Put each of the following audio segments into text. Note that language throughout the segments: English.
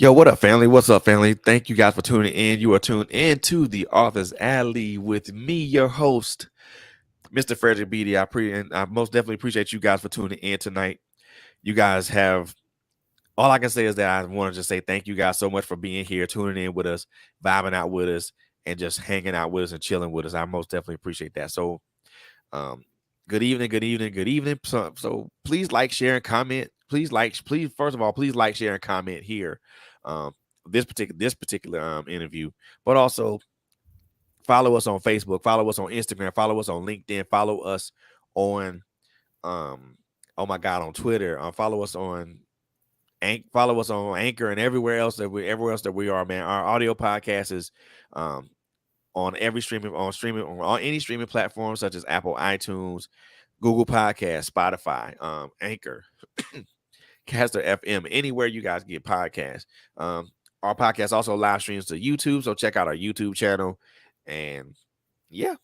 Yo, what up, family? What's up, family? Thank you guys for tuning in. You are tuned in to the Author's Alley with me, your host, Mr. Frederick Beatty. I most definitely appreciate you guys for tuning in tonight. You guys have all I can say is that I want to just say thank you guys so much for being here, tuning in with us, vibing out with us, and just hanging out with us and chilling with us. I most definitely appreciate that. So, um, good evening, good evening, good evening. So please like, share, and comment. Please, first of all, please like, share, and comment here. Um, this particular interview, but also follow us on Facebook, follow us on Instagram, follow us on LinkedIn, follow us on um oh my god on Twitter, follow us on follow us on Anchor and everywhere else that we are, man. Our audio podcast is um on on any streaming platform such as Apple, iTunes, Google Podcast, Spotify, Anchor, Caster FM, anywhere you guys get podcasts. Um, our podcast also live streams to YouTube, so check out our YouTube channel. And yeah,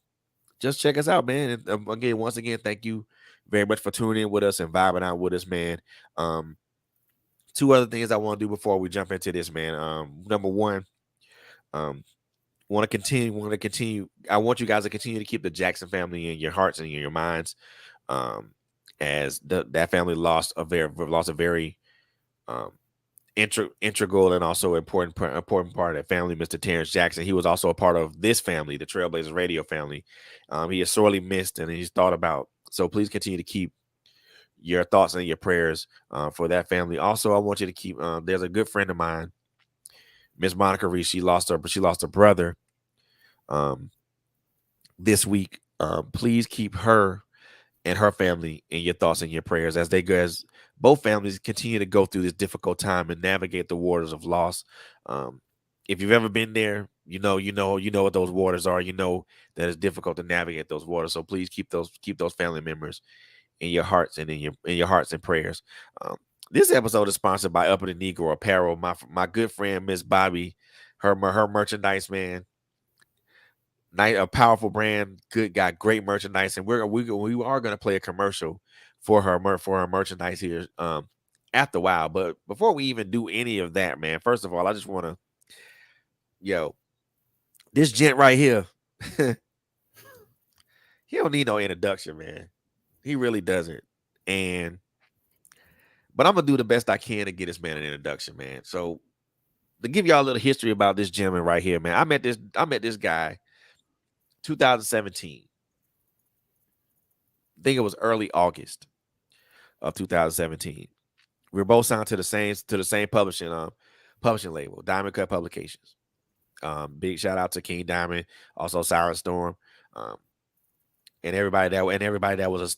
just check us out, man. And again, once again, thank you very much for tuning in with us and vibing out with us, man. Um, two other things I want to do before we jump into this, man. Number one, um, want to continue. I want you guys to continue to keep the Jackson family in your hearts and in your minds. Um, as that family lost a very um integral and also important part of that family, Mr. Terrence Jackson. He was also a part of this family, the Trailblazers radio family. He is sorely missed and he's thought about. So please continue to keep your thoughts and your prayers for that family. Also, I want you to keep. There's a good friend of mine, Miss Monica Reese. She lost her brother um, this week. Please keep her and her family in your thoughts and your prayers as both families continue to go through this difficult time and navigate the waters of loss. Um, if you've ever been there, you know what those waters are. You know that it's difficult to navigate those waters. So please keep those family members in your hearts and in your hearts and prayers. Um, this episode is sponsored by Upper the Negro Apparel. My good friend Miss Bobby, her merchandise, man. A powerful brand, good, got great merchandise, and we are going to play a commercial for her merchandise here after a while. But before we even do any of that, man, first of all, I just want to yo this gent right here, he don't need no introduction, man. He really doesn't. And but I'm gonna do the best I can to get this man an introduction, man. So to give y'all a little history about this gentleman right here, man, I met this guy 2017. I think it was early August of 2017. We were both signed to the same publishing label, Diamond Cut Publications. Big shout out to King Diamond, also Siren Storm, um, and everybody that was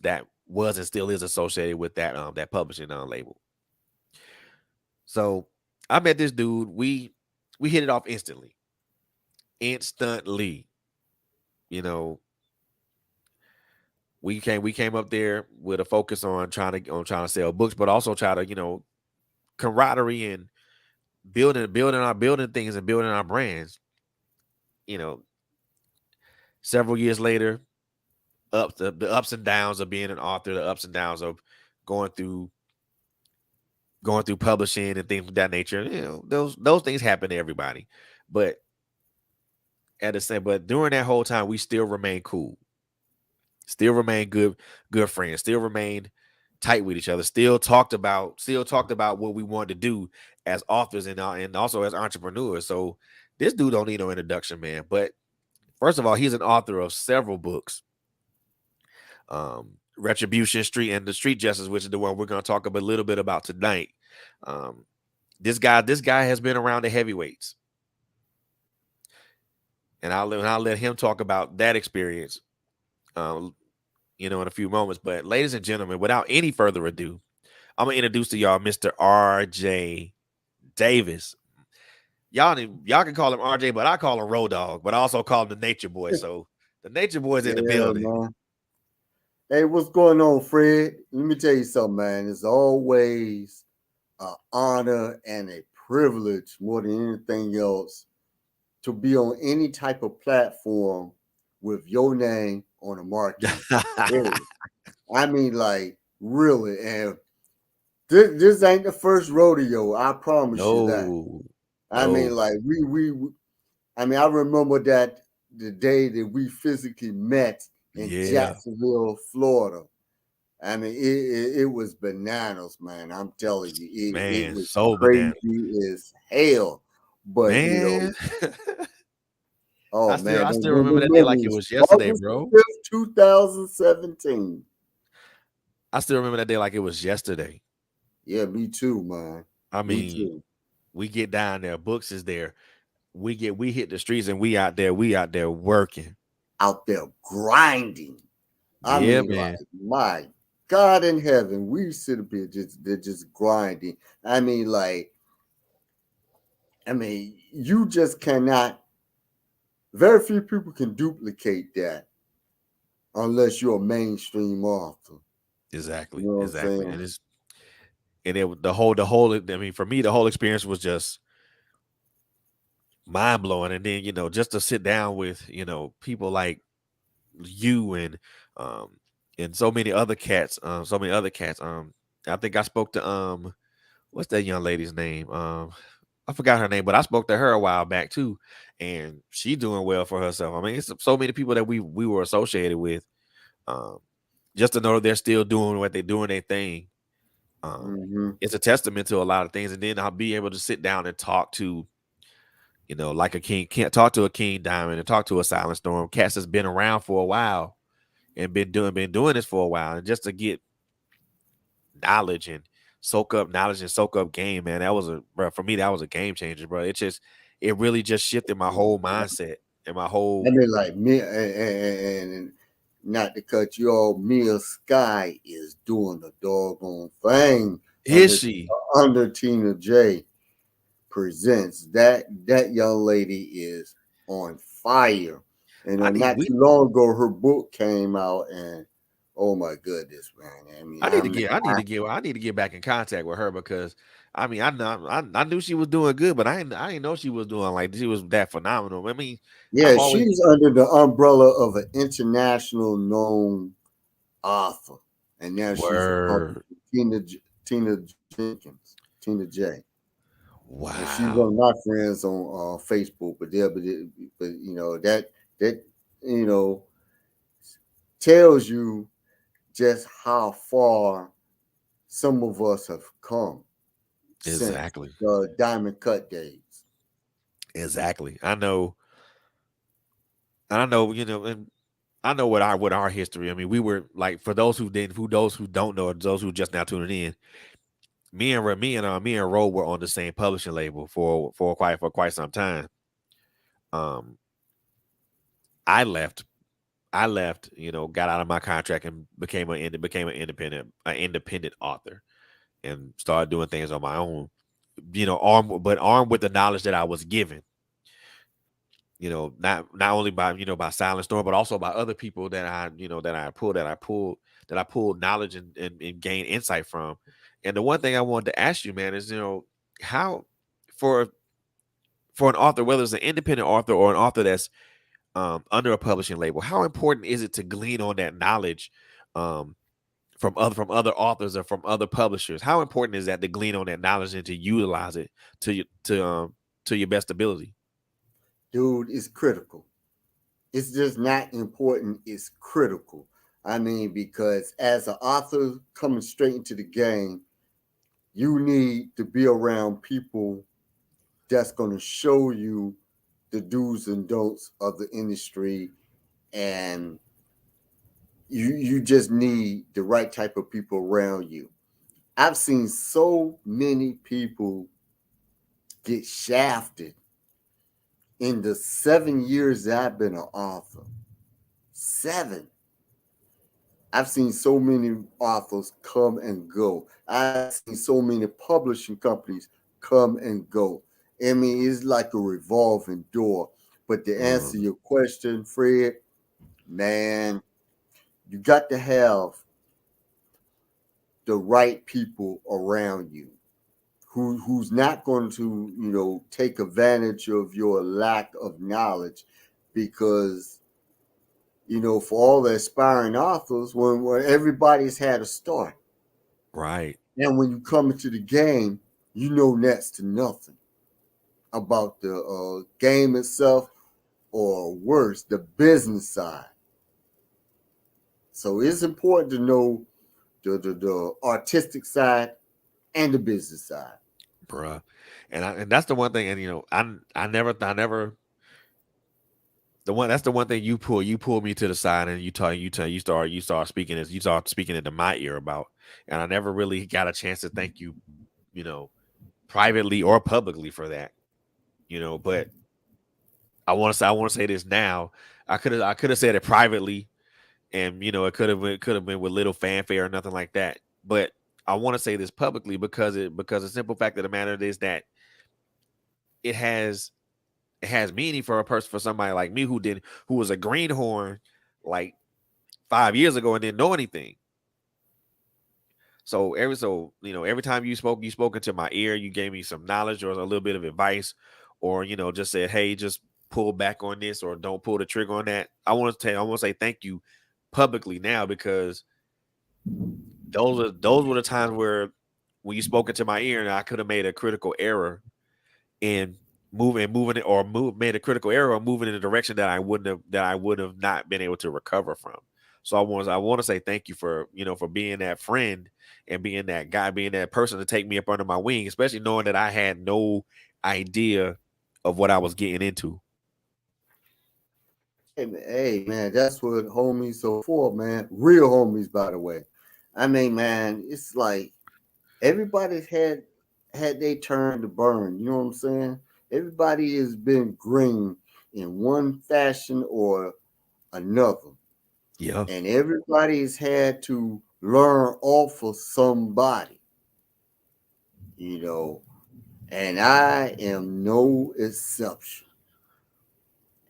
and still is associated with that publishing label. So I met this dude. We hit it off instantly. You know, we came up there with a focus on trying to sell books, but also try to camaraderie and building things and building our brands. You know, several years later, the ups and downs of being an author, the ups and downs of going through going through publishing and things of that nature. Those things happen to everybody. But but during that whole time, we still remain cool, still remain good friends, still remained tight with each other, still talked about what we wanted to do as authors and also as entrepreneurs. So this dude don't need no introduction, man. But first of all, he's an author of several books. Retribution Street and the Street Justice, which is the one we're going to talk a little bit about tonight. Um, this guy has been around the heavyweights, and I'll let him talk about that experience, um, in a few moments. But ladies and gentlemen, without any further ado, I'm gonna introduce to y'all Mr. R.J. Davis. Y'all can call him R.J., but I call him Road Dog, but I also call him the Nature Boy. So the Nature Boy's in the Yeah, building. man. Hey, what's going on, Fred? Let me tell you something, man. It's always an honor and a privilege more than anything else to be on any type of platform with your name on the marquee. Period. I mean, like, really. And This ain't the first rodeo. I promise you that. No, I mean, no. like I mean, I remember that the day that we physically met in Yeah, Jacksonville, Florida. I mean, it was bananas, man. I'm telling you, it man, was so bananas, crazy as hell. But man. oh I man, still the remember that day like it memories. was yesterday, August bro. 5th, 2017. I still remember that day like it was yesterday. Yeah, me too, man. I Me mean, too. we get down there, Books is there. We hit the streets and we out there working. Out there grinding. I Yeah, mean, man. like, my God in heaven, we sit up here they're just grinding. I mean, like, you just cannot, very few people can duplicate that unless you're a mainstream author. You Exactly, know what I'm exactly. saying? And it the whole. I mean, for me, the whole experience was just mind blowing. And then just to sit down with people like you um and so many other cats. I think I spoke to what's that young lady's name? I forgot her name, but I spoke to her a while back too, and she doing well for herself. I mean, it's so many people that we were associated with. Um, just to know they're still doing what they're doing their thing. Um, Hmm. it's a testament to a lot of things. And then I'll be able to sit down and talk to, like a king, can't talk to a King Diamond and talk to a Silent Storm. Cats has been around for a while and been doing this for a while, and just to get knowledge and soak up game, man. That was bro, for me, that was a game changer, bro. It really just shifted my whole mindset and my I whole. mean, like, me and not to cut you off, Mia Sky is doing the doggone thing Is under she? Tina J presents. That young lady is on fire. And I need not we too long ago, her book came out, and oh my goodness, man! I mean, I need to get back in contact with her, because I mean I knew she was doing good, but I didn't know she was doing like she was that phenomenal. I mean, I've yeah, always she's under the umbrella of an international known author, and now she's a publisher, word. Tina Jenkins, Tina J. And she's one Wow. of my friends on Facebook. But that you know tells you just how far some of us have come since Exactly. the Diamond Cut days. Exactly. And I know what our history. I mean, we were like, for those who don't know, those who just now tuning in. Me and Ro were on the same publishing label for quite some time. Um, I left. Got out of my contract and became an independent author, and started doing things on my own. Armed with the knowledge that I was given. Not only by by Silent Storm, but also by other people that I pulled knowledge and gained insight from. And the one thing I wanted to ask you, man, is how for an author, whether it's an independent author or an author that's under a publishing label, how important is it to glean on that knowledge um, from other authors or from other publishers? How important is that to glean on that knowledge and to utilize it to your best ability? Dude, it's critical. It's just not important, it's critical. I mean, because as an author coming straight into the game, you need to be around people that's going to show you the do's and don'ts of the industry, and you just need the right type of people around you. I've seen so many people get shafted in the 7 years that I've been an author. 7. I've seen so many authors come and go. I've seen so many publishing companies come and go. I mean, it's like a revolving door. But to answer Mm, your question, Fred, man, you got to have the right people around you who's not going to, take advantage of your lack of knowledge, because for all the aspiring authors, when everybody's had a start. right. And when you come into the game, you know next to nothing about the game itself, or worse, the business side. So it's important to know the artistic side and the business side. bruh. And that's the one thing. And I never that's the one thing you pull me to the side and you start speaking into my ear about. And I never really got a chance to thank you, you know, privately or publicly for that. But I want to say this now. I could have said it privately, and it could have been with little fanfare or nothing like that. But I want to say this publicly because the simple fact of the matter is that it has it has meaning for a person, for somebody like me who was a greenhorn like 5 years ago and didn't know anything. So every time you spoke into my ear, you gave me some knowledge or a little bit of advice, or just said, hey, just pull back on this or don't pull the trigger on that. I want to say thank you publicly now, because those were the times where when you spoke into my ear and I could have made a critical error in moving it, or made a critical error or moving in a direction that I would have not been able to recover from. So I want to say thank you for for being that friend and being that guy, being that person to take me up under my wing, especially knowing that I had no idea of what I was getting into. Hey, man, that's what homies are for, man. Real homies, by the way. I mean, man, it's like everybody's had their turn to burn. You know what I'm saying? Everybody has been green in one fashion or another, Yeah. and everybody's had to learn off of somebody. You know, and I am no exception.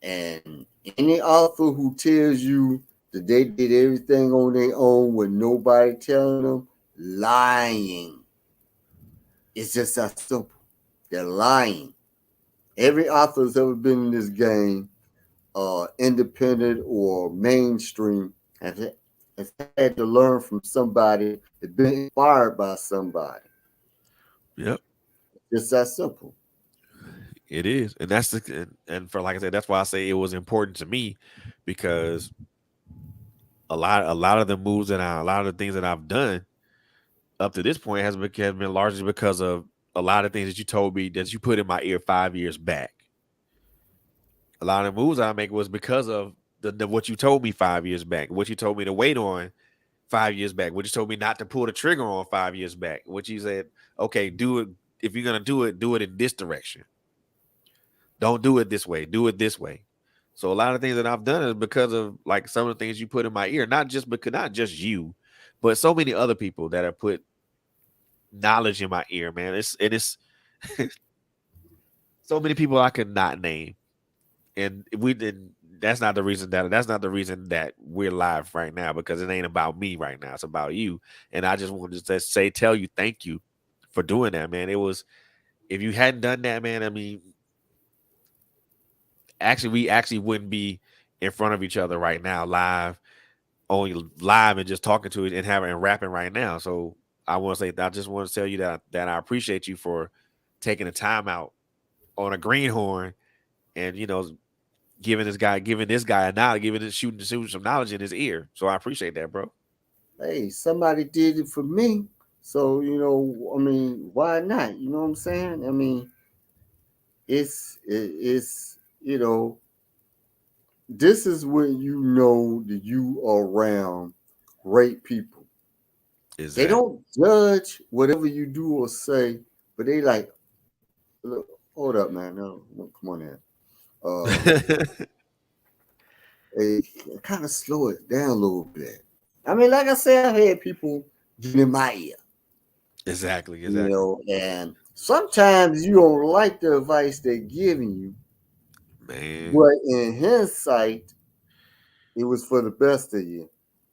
And any author who tells you that they did everything on their own with nobody telling them, lying. It's just that simple. They're lying. Every author that's ever been in this game, independent or mainstream, has had to learn from somebody, has been inspired by somebody. Yep. Just that simple. It is, and and for, like I said, that's why I say it was important to me, because a lot of the moves a lot of the things that I've done up to this point has been largely because of a lot of things that you told me, that you put in my ear 5 years back. A lot of the moves I make was because of what you told me 5 years back, what you told me to wait on 5 years back, what you told me not to pull the trigger on 5 years back, what you said, okay, do it. If you're gonna do it in this direction. Don't do it this way. Do it this way. So a lot of things that I've done is because of like some of the things you put in my ear, not just you, but so many other people that have put knowledge in my ear, man. It's so many people I could not name, and we didn't. That's not the reason that we're live right now, because it ain't about me right now. It's about you, and I just wanted to tell you thank you for doing that, man. It was, if you hadn't done that, man. I mean, we actually wouldn't be in front of each other right now, live and just talking to it and having and rapping right now. So I just want to tell you that I appreciate you for taking the time out on a greenhorn and giving this guy a knowledge, shooting some knowledge in his ear. So I appreciate that, bro. Hey, somebody did it for me. So, I mean, why not? You know what I'm saying? I mean, it's this is when you know that you are around great people. They Exactly. don't judge whatever you do or say, but they like, look, hold up, man. No, come on in. Uh, hey, kind of slow it down a little bit. I mean, like I said, I've had people get in my ear, Exactly. Exactly. and sometimes you don't like the advice they're giving you, Man, but in hindsight, it was for the best of you,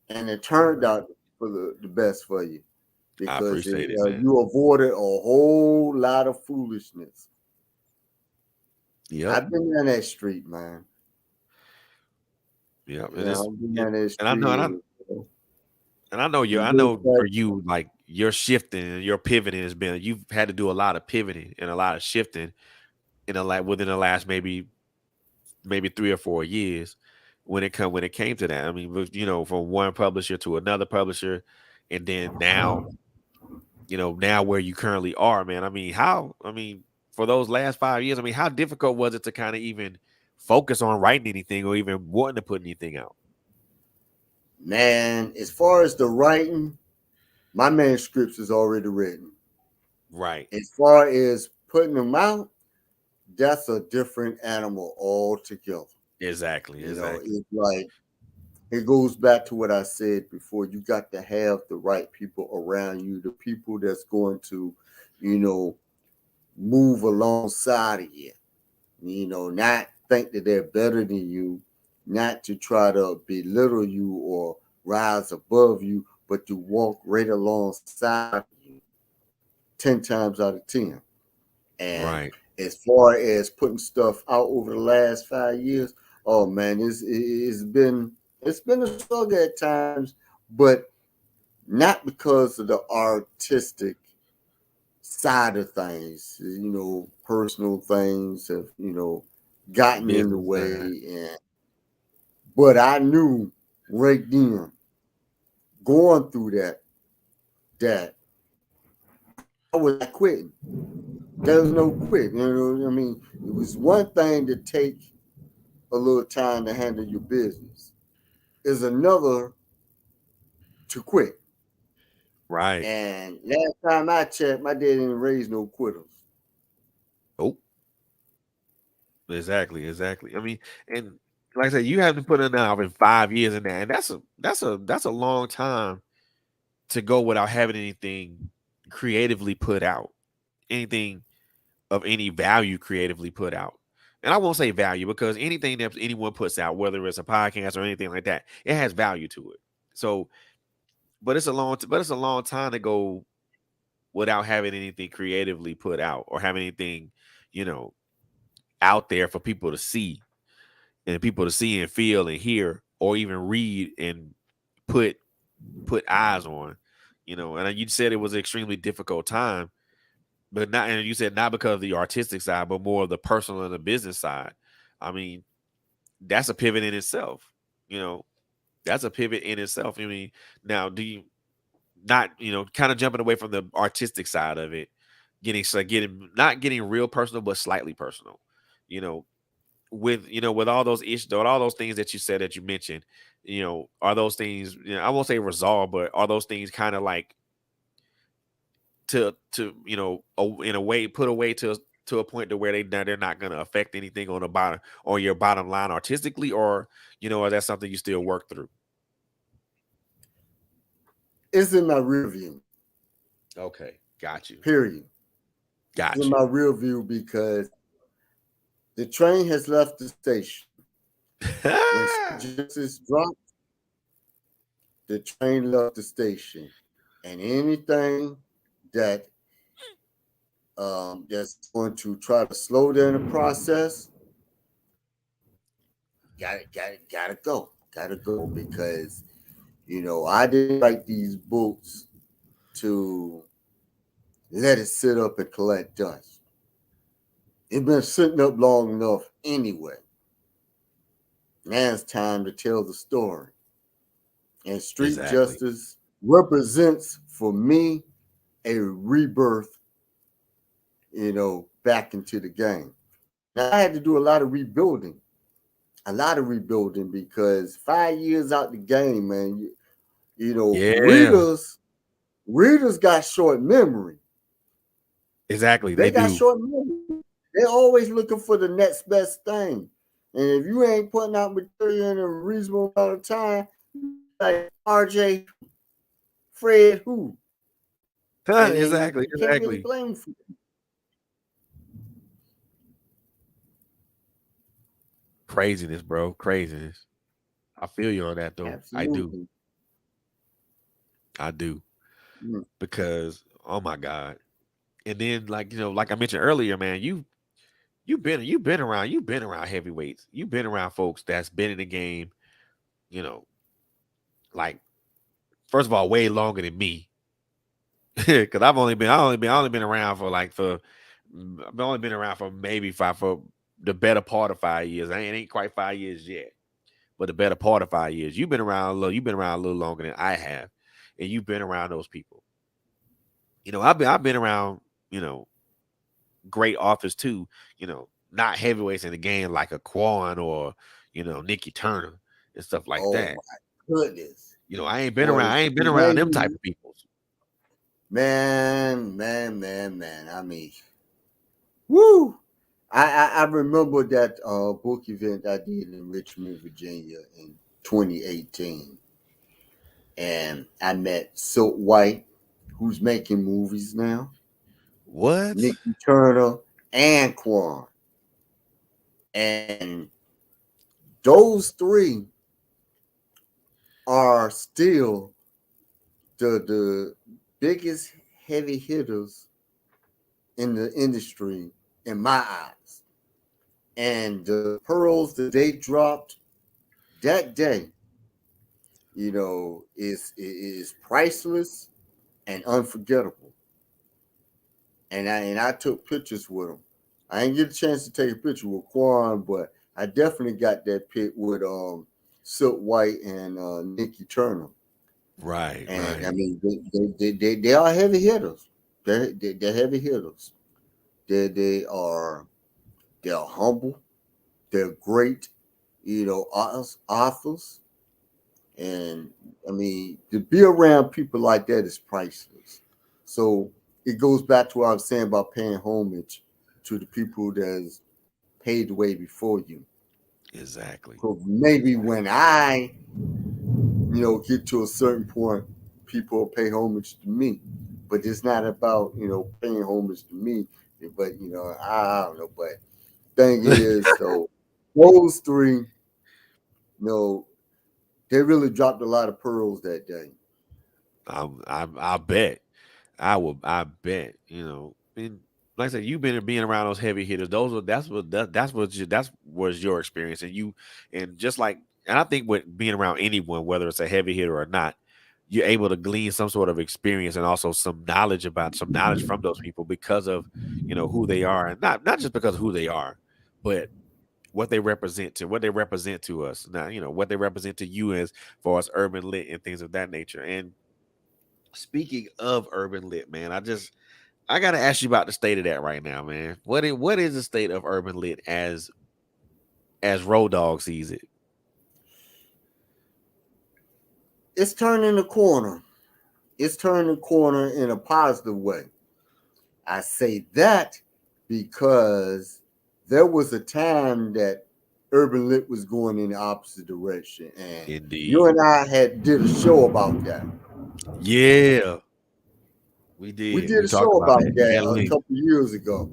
and it turned out for the best for you I because appreciate it, man. you avoided a whole lot of foolishness. Yep. I've been down that street, man. Yep. Yeah, I've been down that And I know, street. and I know You I look know for like you, like your shifting and your pivoting has been, you've had to do a lot of pivoting and a lot of shifting within the last maybe 3 or 4 years when it came to that. I mean, from one publisher to another publisher, and then now where you currently are, man. For those last 5 years, how difficult was it to kind of even focus on writing anything or even wanting to put anything out? Man, as far as the writing, my manuscripts is already written. Right. As far as putting them out, that's a different animal altogether. Exactly. It's like, it goes back to what I said before. You got to have the right people around you, the people that's going to, move alongside of you. Not think that they're better than you, not to try to belittle you or rise above you, but to walk right alongside you 10 times out of 10. And Right. as far as putting stuff out over the last 5 years, oh man, it's been a struggle at times, but not because of the artistic side of things. Personal things have gotten in the Business way, side. but I knew right then, going through that I was not quitting. There was no quit. It was one thing to take a little time to handle your business. Is another to quit. Right. And last time I checked, my dad didn't raise no quitters. Oh, exactly. And like I said, you haven't put in now in 5 years in that, and that's a long time to go without having anything creatively put out, anything of any value creatively put out. And I won't say value because anything that anyone puts out, whether it's a podcast or anything like that, it has value to it. So, but it's a long time to go without having anything creatively put out or having anything, you know, out there for people to see and feel and hear or even read and put eyes on. And you said it was an extremely difficult time, but not, and you said not because of the artistic side, but more of the personal and the business side. I mean, that's a pivot in itself. You know, that's a pivot in itself. Now do you not, kind of jumping away from the artistic side of it, getting not getting real personal, but slightly personal, you know, with all those issues, all those things that you said that you mentioned, are those things, I won't say resolved, but are those things kind of like in a way put away to a point to where they're not going to affect anything on your bottom line artistically, or is that something you still work through? It's in my rear view. Okay, got you. Period. Got It's in you. my rear view because the train has left the station. When Genesis dropped, the train left the station, and anything that that's going to try to slow down the process, gotta go because I didn't write these books to let it sit up and collect dust. It's been sitting up long enough anyway. Now it's time to tell the story. And Street Exactly. Justice represents for me a rebirth, back into the game. Now I had to do a lot of rebuilding because 5 years out the game, man, Yeah, readers got short memory. exactly. They They got do. short memory. They're always looking for the next best thing. And if you ain't putting out material in a reasonable amount of time, like RJ, Fred, who? And then Exactly. you can't really Exactly. blame them. Craziness, bro. Craziness. I feel you on that though. I do. Absolutely. I do. Mm. Because oh my God. And then like I mentioned earlier, man, you've been around heavyweights. You've been around folks that's been in the game, you know, like first of all, way longer than me. because I only been around for I've only been around for maybe for the better part of 5 years. I ain't quite 5 years yet, but the better part of 5 years. You've been around a little longer than I have, and you've been around those people. I've been around, you know, great authors too. Not heavyweights in the game like a Quan or Nikki Turner and stuff like Oh that. my goodness. Boy, I ain't been the around them type name, of people. man. I mean, woo. I remember that book event I did in Richmond, Virginia in 2018. And I met Silk White, who's making movies now, What? Nikki Turner, and Quan. And those three are still the biggest heavy hitters in the industry in my eyes. And the pearls that they dropped that day, is priceless and unforgettable. And I took pictures with them. I didn't get a chance to take a picture with Quan, but I definitely got that pic with Silk White and Nikki Turner. Right, And I right. mean, they are heavy hitters. They're heavy hitters. They're humble. They're great, authors. And I mean, to be around people like that is priceless. So it goes back to what I was saying about paying homage to the people that's paved the way before you. Exactly. So maybe when I, get to a certain point, people pay homage to me. But it's not about, paying homage to me. But, I don't know. But thing is, so those three, they really dropped a lot of pearls that day. I bet. I bet. And like I said, you've been being around those heavy hitters. That's was your experience, and just like, and I think with being around anyone, whether it's a heavy hitter or not, you're able to glean some sort of experience and also some knowledge from those people because of who they are, and not just because of who they are, but what they represent to us. Now, what they represent to you as far as urban lit and things of that nature. And speaking of urban lit, man, I gotta ask you about the state of that right now, man. What is the state of urban lit as Road Dog sees it? It's turning the corner. It's turning the corner in a positive way. I say that because there was a time that Urban Lit was going in the opposite direction, and you Indeed. and I had did a show about that. Yeah, we We did. did We a talked show about about that that a heavily. couple years ago.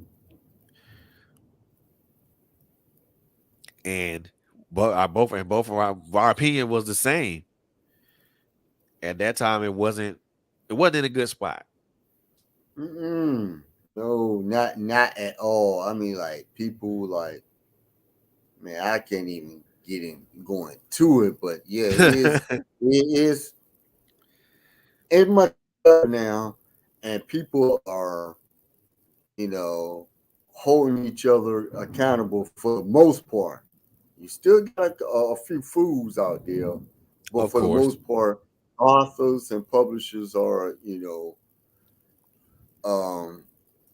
And but our both of our opinion was the same. At that time it wasn't in a good spot. Mm-mm. No, not at all. I mean, like people like, man, I can't even get in going to it, but yeah, it is it's much better now, and people are, you know, holding each other accountable for the most part. You still got a few fools out there, but Of for the course. most part, authors and publishers are, um,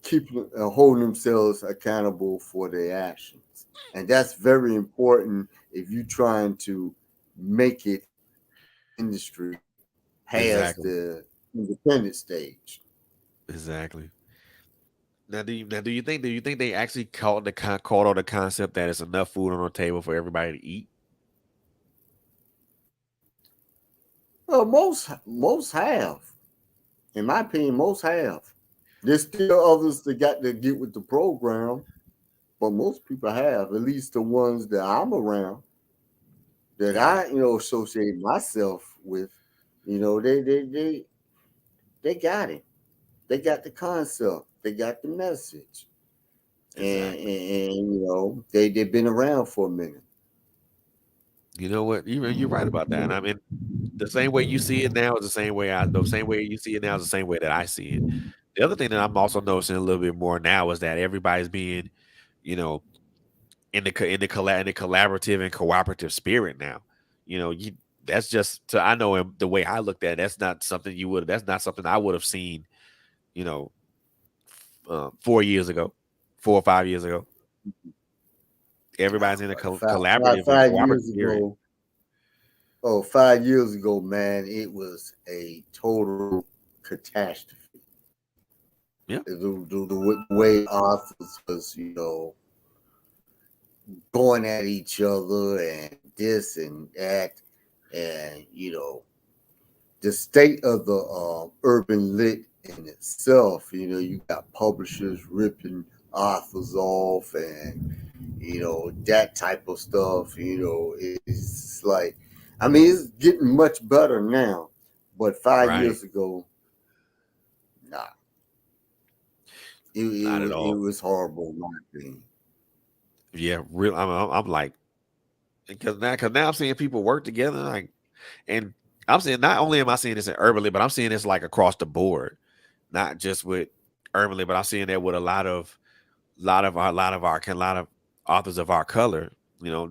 keeping holding themselves accountable for their actions, and that's very important if you're trying to make it in the industry past Exactly. the independent stage. Exactly. Now do you think they actually caught on the concept that it's enough food on the table for everybody to eat? Well, most have, in my opinion, most have. There's still others that got to get with the program, but most people have. At least the ones that I'm around, that Yeah. I associate myself with, they got it. They got the concept. They got the message, and, Exactly. and, and they've been around for a minute. You know what? You're right about that. And I mean, the same way you see it now is the same way you see it now is the same way that I see it. The other thing that I'm also noticing a little bit more now is that everybody's being, you know, in the collaborative and cooperative spirit now. You know, you that's just to I know the way I looked at it, that's not something I would have seen, you know, 4 years ago, 4 or 5 years ago. Everybody's in a collaborative and 5 years cooperative spirit. ago. Oh, 5 years ago, man, it was a total catastrophe. Yeah, The way authors was, going at each other and this and that, and the state of the urban lit in itself. You got publishers ripping authors off, and that type of stuff. It's like, I mean, it's getting much better now, but five right. years ago, nah, it, it Not at was it all. was horrible, in my opinion. Yeah, real. I'm like because now I'm seeing people work together, like, and I'm seeing not only am I seeing this in urbanly, but I'm seeing this like across the board, not just with urbanly, but I'm seeing that with a lot of authors of our color. You know,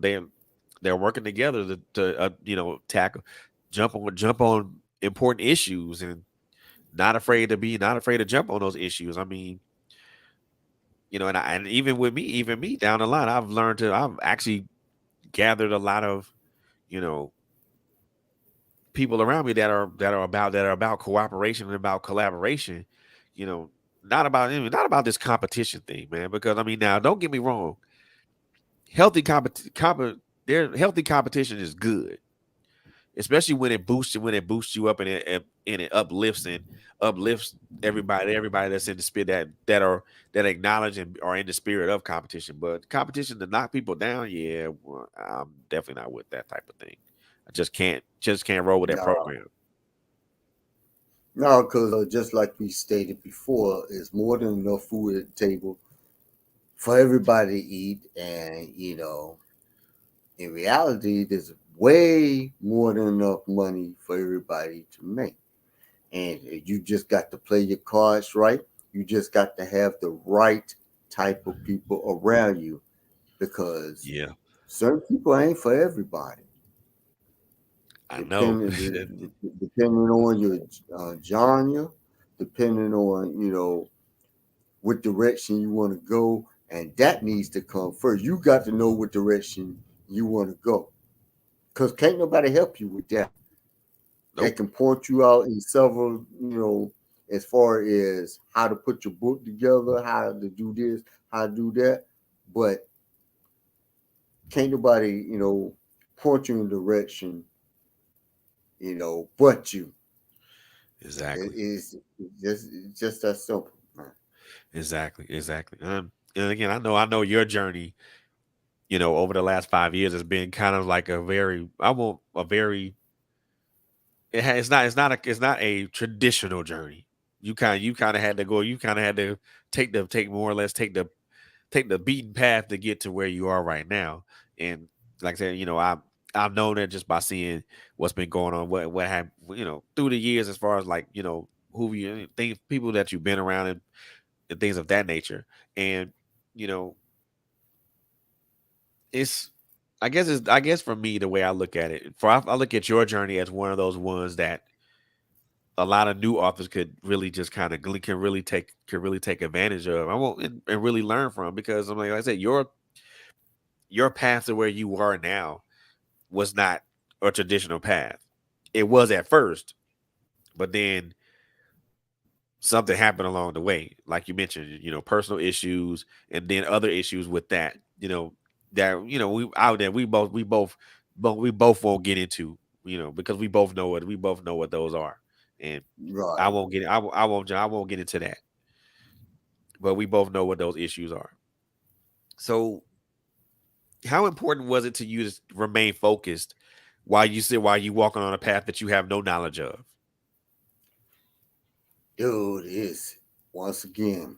they're working together to tackle jump on important issues and not afraid to jump on those issues. I mean, and even with me, even me down the line, I've actually gathered a lot of you know people around me that are about cooperation and about collaboration. You know, not about this competition thing, man. Because I mean, now don't get me wrong, healthy healthy competition is good, especially when it boosts you up and it uplifts everybody that's in the spirit that acknowledge and are in the spirit of competition. But competition to knock people down, yeah, well, I'm definitely not with that type of thing. I just can't roll with that No, program. no, because just like we stated before, it's more than enough food at the table for everybody to eat, and in reality, there's way more than enough money for everybody to make. And you just got to play your cards right. You just got to have the right type of people around you, because Yeah, certain people ain't for everybody. I know. Depending on your genre, depending on what direction you want to go, and that needs to come first. You got to know what direction you want to go, because can't nobody help you with that. They Nope. can point you out in several, as far as how to put your book together, how to do this, how to do that, but can't nobody, point you in a direction, but you. Exactly. It's just that simple, man. Exactly. Exactly. And again, I know your journey, over the last 5 years has been kind of like a very, I want a very, it's not a traditional journey. You kind of had to go, you kind of had to take more or less take the beaten path to get to where you are right now. And like I said, I've known that just by seeing what's been going on, what happened, through the years, as far as like, who you think people that you've been around and things of that nature. And, you know, it's I guess for me, the way I look at it, I look at your journey as one of those ones that a lot of new authors could really just kind of can really take advantage of. I won't and really learn from, because I'm like I said, your path to where you are now was not a traditional path. It was at first, but then something happened along the way, like you mentioned, personal issues, and then other issues with that, that we out there we both won't get into, because we both know what those are, and Right. I won't get into that, but we both know what those issues are. So, how important was it to you to remain focused while you walking on a path that you have no knowledge of? Dude, once again,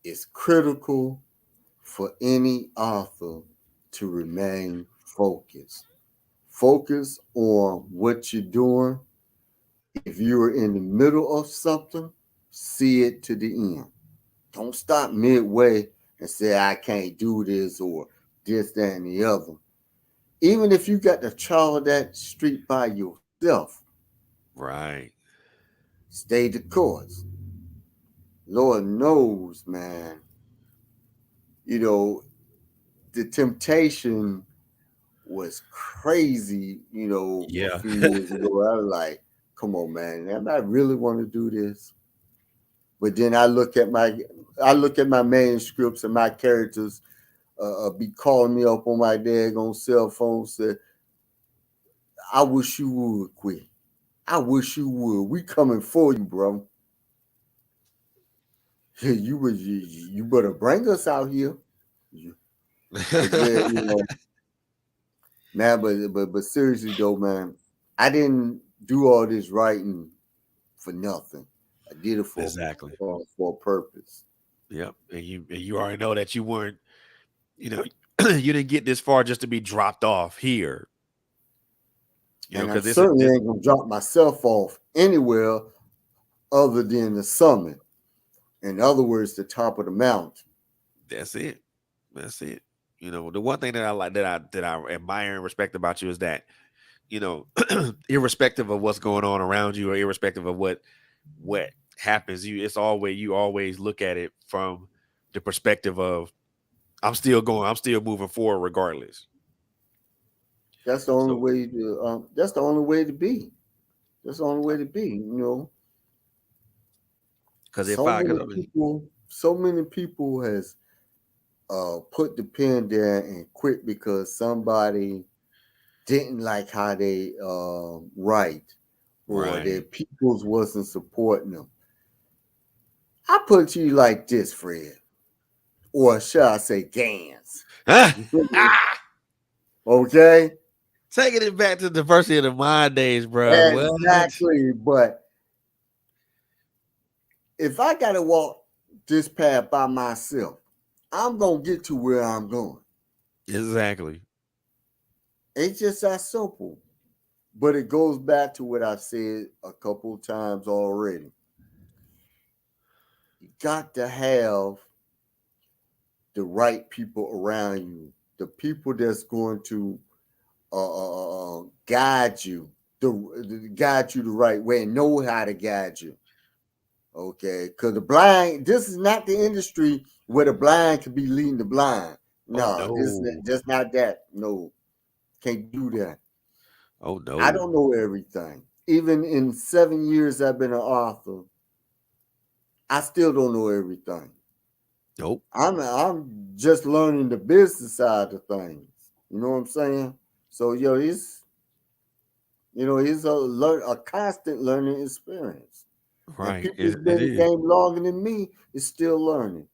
it's critical for any author to remain focused. Focus on what you're doing. If you're in the middle of something, see it to the end. Don't stop midway and say, I can't do this or this, that, and the other. Even if you got to travel that street by yourself, Right. stay the course. Lord knows, man, you know, the temptation was crazy, a Yeah. few years ago. I was like, come on, man, am I really want to do this? But then I look at my manuscripts and my characters be calling me up on my daggone cell phone, said, I wish you would quit. I wish you would. We coming for you, bro. You better bring us out here. But yeah, man. But seriously though, man, I didn't do all this writing for nothing. I did it Exactly. for a purpose. Yep. And you already know that you weren't, you didn't get this far just to be dropped off here. And I Because certainly ain't gonna drop myself off anywhere other than the summit. In other words, the top of the mountain. that's it. That's it. The one thing that I like that I admire and respect about you is that, irrespective of what's going on around you or irrespective of what happens, you always look at it from the perspective of I'm still moving forward regardless. That's the only way to. That's the only way to be. That's the only way to be. Because so many people has put the pen there and quit because somebody didn't like how they write, or their peoples wasn't supporting them. I put it to you like this, Fred, or shall I say, Gans? Okay. Taking it back to diversity of the mind days, bro. Exactly. But if I got to walk this path by myself, I'm going to get to where I'm going. Exactly. It's just that simple. But it goes back to what I've said a couple of times already. You got to have the right people around you, the people that's going to guide you, guide you the right way and know how to guide you. Okay, because this is not the industry where the blind can be leading the blind. No, this is just not that. No, can't do that. Oh no, I don't know everything. Even in 7 years I've been an author, I still don't know everything. Nope. I'm just learning the business side of things. You know what I'm saying? So it's a constant learning experience. Right. And people who've been in the game longer than me is still learning.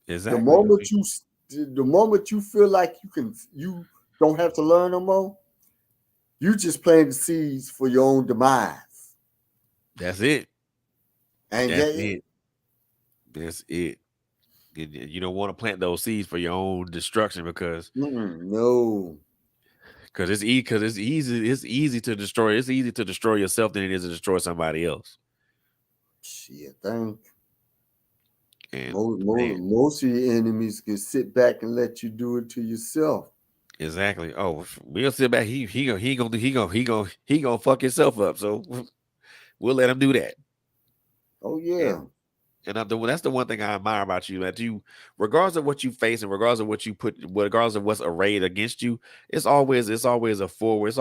Exactly. The moment you feel like you don't have to learn no more, you just plant the seeds for your own demise. That's it. And That's it. You don't want to plant those seeds for your own destruction because no. Because it's easy to destroy. It's easy to destroy yourself than it is to destroy somebody else. Shit, think. And most of your enemies can sit back and let you do it to yourself. Exactly. Oh, we'll sit back. He gonna fuck himself up. So we'll let him do that. Oh yeah. And that's the one thing I admire about you, that you, regardless of what you face and regardless of regardless of what's arrayed against you, it's always a forward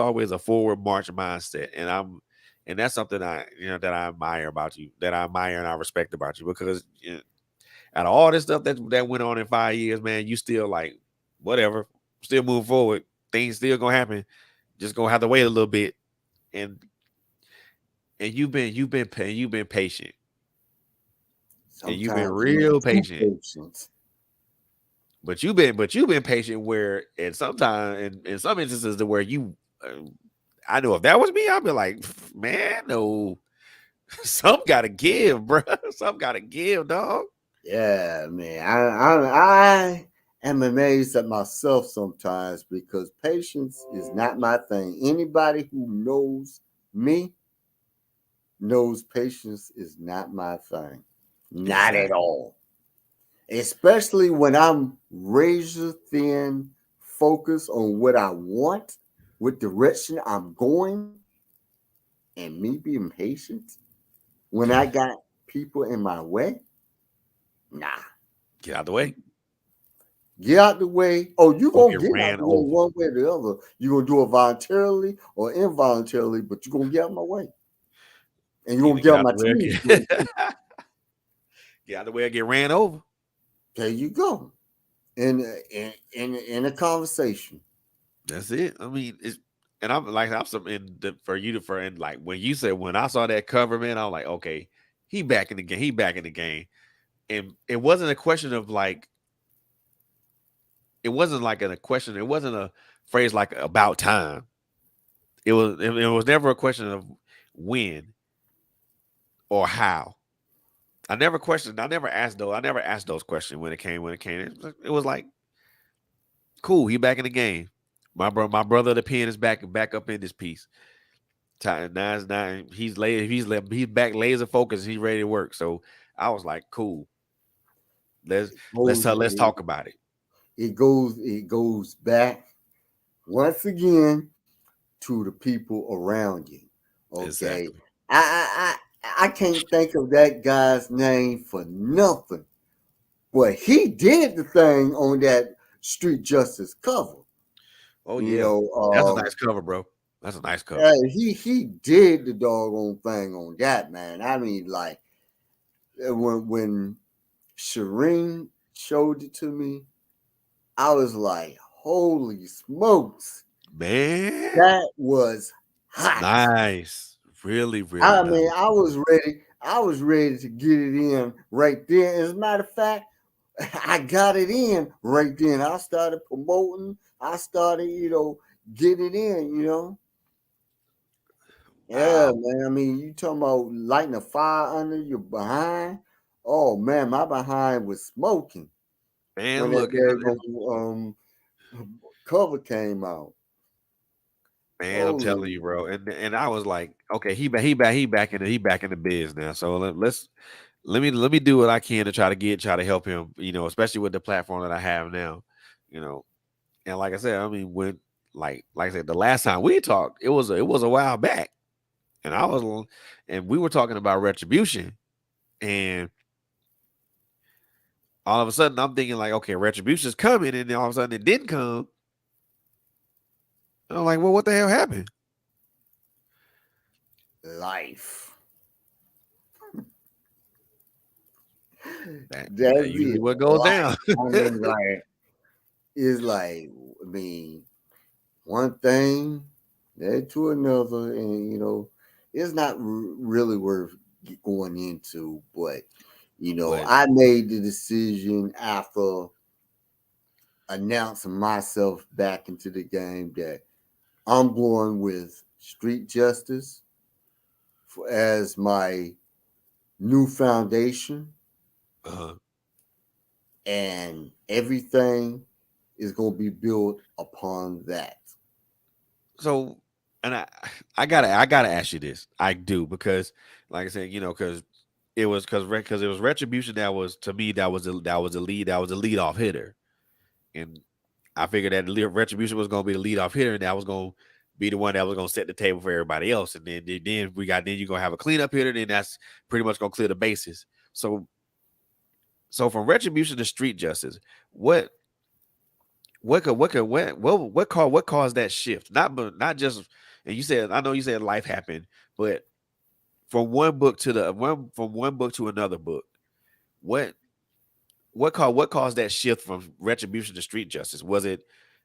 march mindset. And that's something that I admire about you, that I admire and I respect about you, because out of all this stuff that went on in 5 years, man, you still like, whatever, still moving forward. Things still gonna happen. Just gonna have to wait a little bit. And you've been patient. And you've been real patient. But you've been patient where in some instances to where I know if that was me, I'd be like, man, no, some gotta give, bro. Some gotta give, dog. Yeah, man. am amazed at myself sometimes because patience is not my thing. Anybody who knows me knows patience is not my thing. Not at Exactly. all. Especially when I'm razor thin focused on what I want, what direction I'm going, and me being patient when I got people in my way. Nah. Get out the way. Get out the way. Oh, you Or gonna get get out ran the way over. one way or the other. You're gonna do it voluntarily or involuntarily, but you're gonna get out my way. And you're gonna Either get get out out my the way or team's get, way too. get out the way or get ran over. There you go. In a conversation. That's it. I mean, it's and I'm like I'm some in the, for you to for and like when you said when I saw that cover, man, I'm like, okay, he back in the game. He back in the game. And it wasn't a question of like it wasn't like a question. It wasn't a phrase like about time. It was never a question of when or how. I never questioned. I never asked though. I never asked those questions when it came. When it came, it was like cool. He back in the game. My brother, the pen is back up in this piece. Now it's not. He's back laser focused. He's ready to work. So I was like, cool. Let's Goes let's talk about it. it goes back once again to the people around you. Okay. Exactly. I can't think of that guy's name for nothing. But he did the thing on that Street Justice cover. Oh You yeah, know, that's a nice cover, bro. That's a nice cover. yeah, he did the doggone thing on that, man. I mean, like when Shireen showed it to me, I was like, holy smokes, Man, that was hot. nice. Really, really I nice. mean, I was ready to get it in right there. As a matter of fact, I got it in right then. I started promoting. I started, getting it in, Yeah, Wow. man. I mean, you talking about lighting a fire under your behind? Oh man, my behind was smoking when Man, that look, there cover came out. man, I'm telling Holy, you, bro. And I was like, okay, he back in the biz now. So let me do what I can to try to help him, especially with the platform that I have now, you know. And like I said, I mean, when like I said, the last time we talked, it was a while back. And and we were talking about retribution. And all of a sudden I'm thinking like, okay, retribution's coming, and then all of a sudden it didn't come. And I'm like, well, what the hell happened? life. That That's usually it. what goes Life. down. I mean, like it's like, I mean, one thing led to another, and it's not really worth going into. But But I made the decision after announcing myself back into the game that I'm going with Street Justice as my new foundation, uh, and everything is going to be built upon that. so and I gotta ask you this. I do because like I said, because it was retribution that was to me that was a lead off hitter. And I figured that retribution was gonna be the lead off hitter, and that was gonna be the one that was gonna set the table for everybody else. And then you're gonna have a cleanup hitter, then that's pretty much gonna clear the bases. So from retribution to street justice, what what caused that shift? Not just and you said I know you said life happened, but from one book to another book, what what caused that shift from retribution to street justice? Was it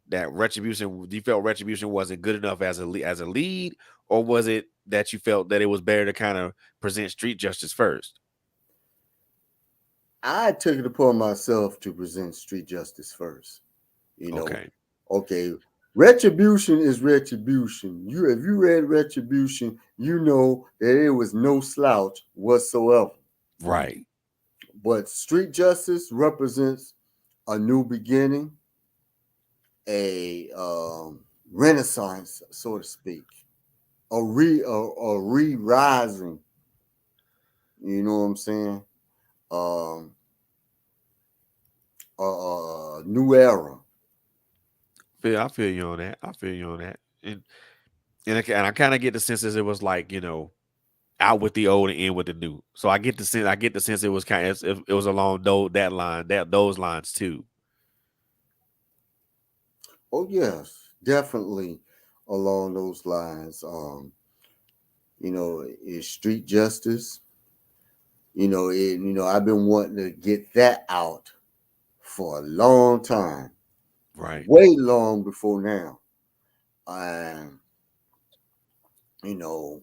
that retribution you felt retribution wasn't good enough as as a lead, or was it that you felt that it was better to kind of present street justice first? I took it upon myself to present Street Justice first. You know, Okay. okay, retribution is retribution. If you read Retribution, you know that it was no slouch whatsoever. Right. But Street Justice represents a new beginning, a renaissance, so to speak, a re rising. You know what I'm saying? Um, a new era. I feel you on that. I feel you on that. And I kind of get the sense as it was like, out with the old and in with the new. So I get the sense. I get the sense it was kind of it was along those lines too. Oh yes, definitely along those lines. Is street justice. I've been wanting to get that out for a long time, Right. way long before now. And you know,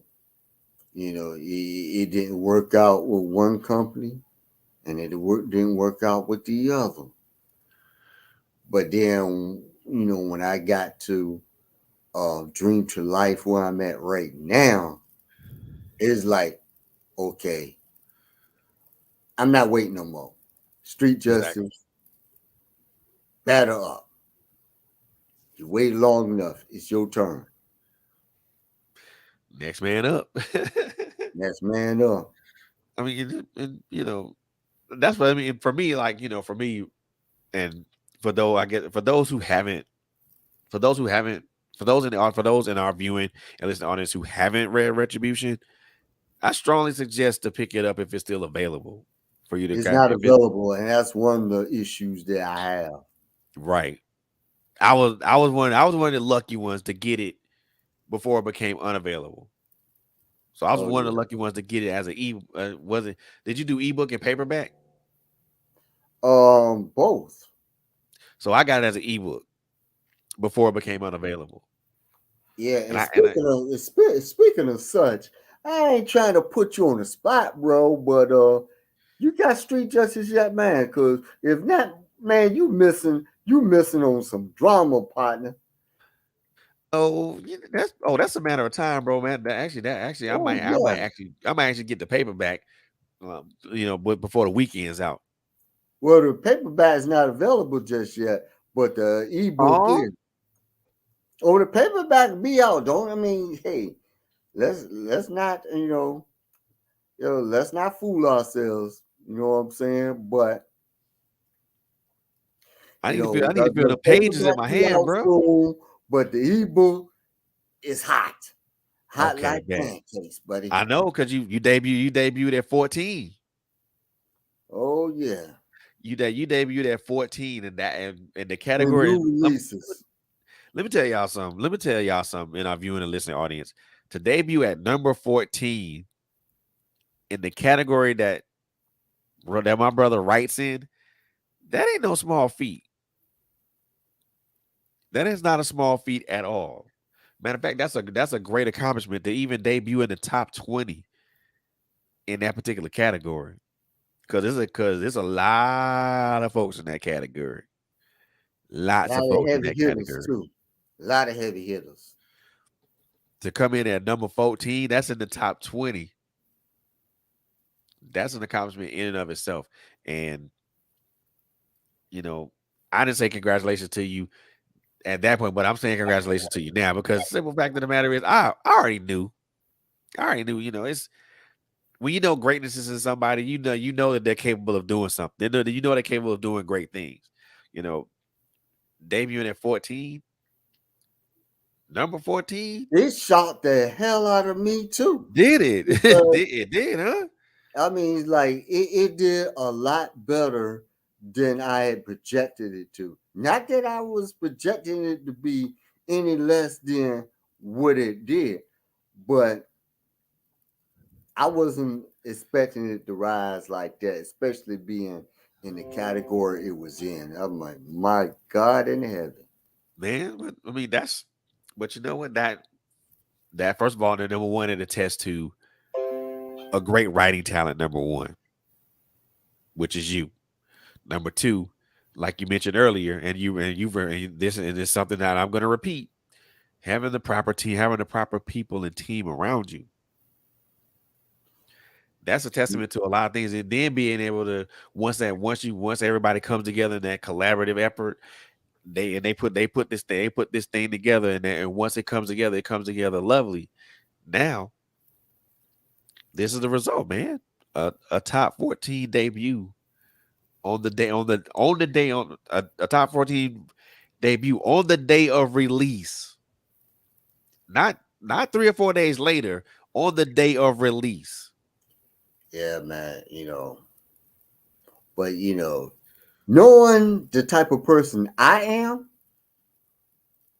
it didn't work out with one company, and didn't work out with the other. But then, when I got to Dream to Life where I'm at right now, it's like, okay, I'm not waiting no more. Street Exactly. justice, batter up. You waited long enough. It's your turn. Next man up. Next man up. I mean, that's what I mean. For me, like for me, and for those who haven't, for those who haven't, for those in our viewing and listening audience who haven't read Retribution, I strongly suggest to pick it up if it's still available for you to It's kind. not If it available, and that's one of the issues that I have. right, I was one of the lucky ones to get it before it became unavailable. So I was Oh one of the yeah. lucky ones to get it as an was it? Did you do ebook and paperback? Both. So I got it as an ebook before it became unavailable. Yeah, And and I speaking of such, I ain't trying to put you on the spot, bro, but you got street justice yet, man? Because if not, man, you missing on some drama, partner. that's a matter of time, bro, man. That actually Oh yeah. I might actually get the paperback, but before the weekend's out. Well, the paperback is not available just yet, but the ebook Oh, is. Oh, the paperback be out, don't I mean? Hey, let's not let's not fool ourselves. You know what I'm saying? But I need to feel the the pages in paperback my be hand, out bro. soon, but the ebook is hot Okay, like bet. pancakes, buddy. I know because you debuted at 14. Oh yeah, You debuted at 14 and the in category. new releases. Let me tell y'all something. Let me tell y'all something in our viewing and listening audience. To debut at number 14 in the category that my brother writes in, that ain't no small feat. That is not a small feat at all. Matter of fact, that's a great accomplishment to even debut in the top 20 in that particular category. Because there's a lot of folks in that category. A Lots lot of of folks in heavy that hitters category. too. A lot of heavy hitters. To come in at number 14, that's in the top 20. That's an accomplishment in and of itself. And, you know, I didn't say congratulations to you at that point, but I'm saying congratulations to you now because the simple fact of the matter is I already knew. I already knew, it's when you know greatness is in somebody, you know that they're capable of doing something. You know they're capable of doing great things. You know, debuting at 14, number 14, It shocked the hell out of me too. did it. Because It did, huh? I mean, like it did a lot better than I had projected it to. Not that I was projecting it to be any less than what it did, but I wasn't expecting it to rise like that, especially being in the category it was in. I'm like, my God in heaven. Man, I mean but you know what? That first of all, the number one, it attests to a great writing talent, number one, which is you. Number two, like you mentioned earlier, and this is something that I'm going to repeat: having the proper team, having the proper people and team around you. that's a testament to a lot of things, and then being able to once everybody comes together in that collaborative effort, they put this thing together, and once it comes together lovely. Now this is the result, man. A top 14 debut on the day on the day on a top 14 debut on the day of release, not 3 or 4 days later, on the day of release. Yeah, man. But knowing the type of person I am,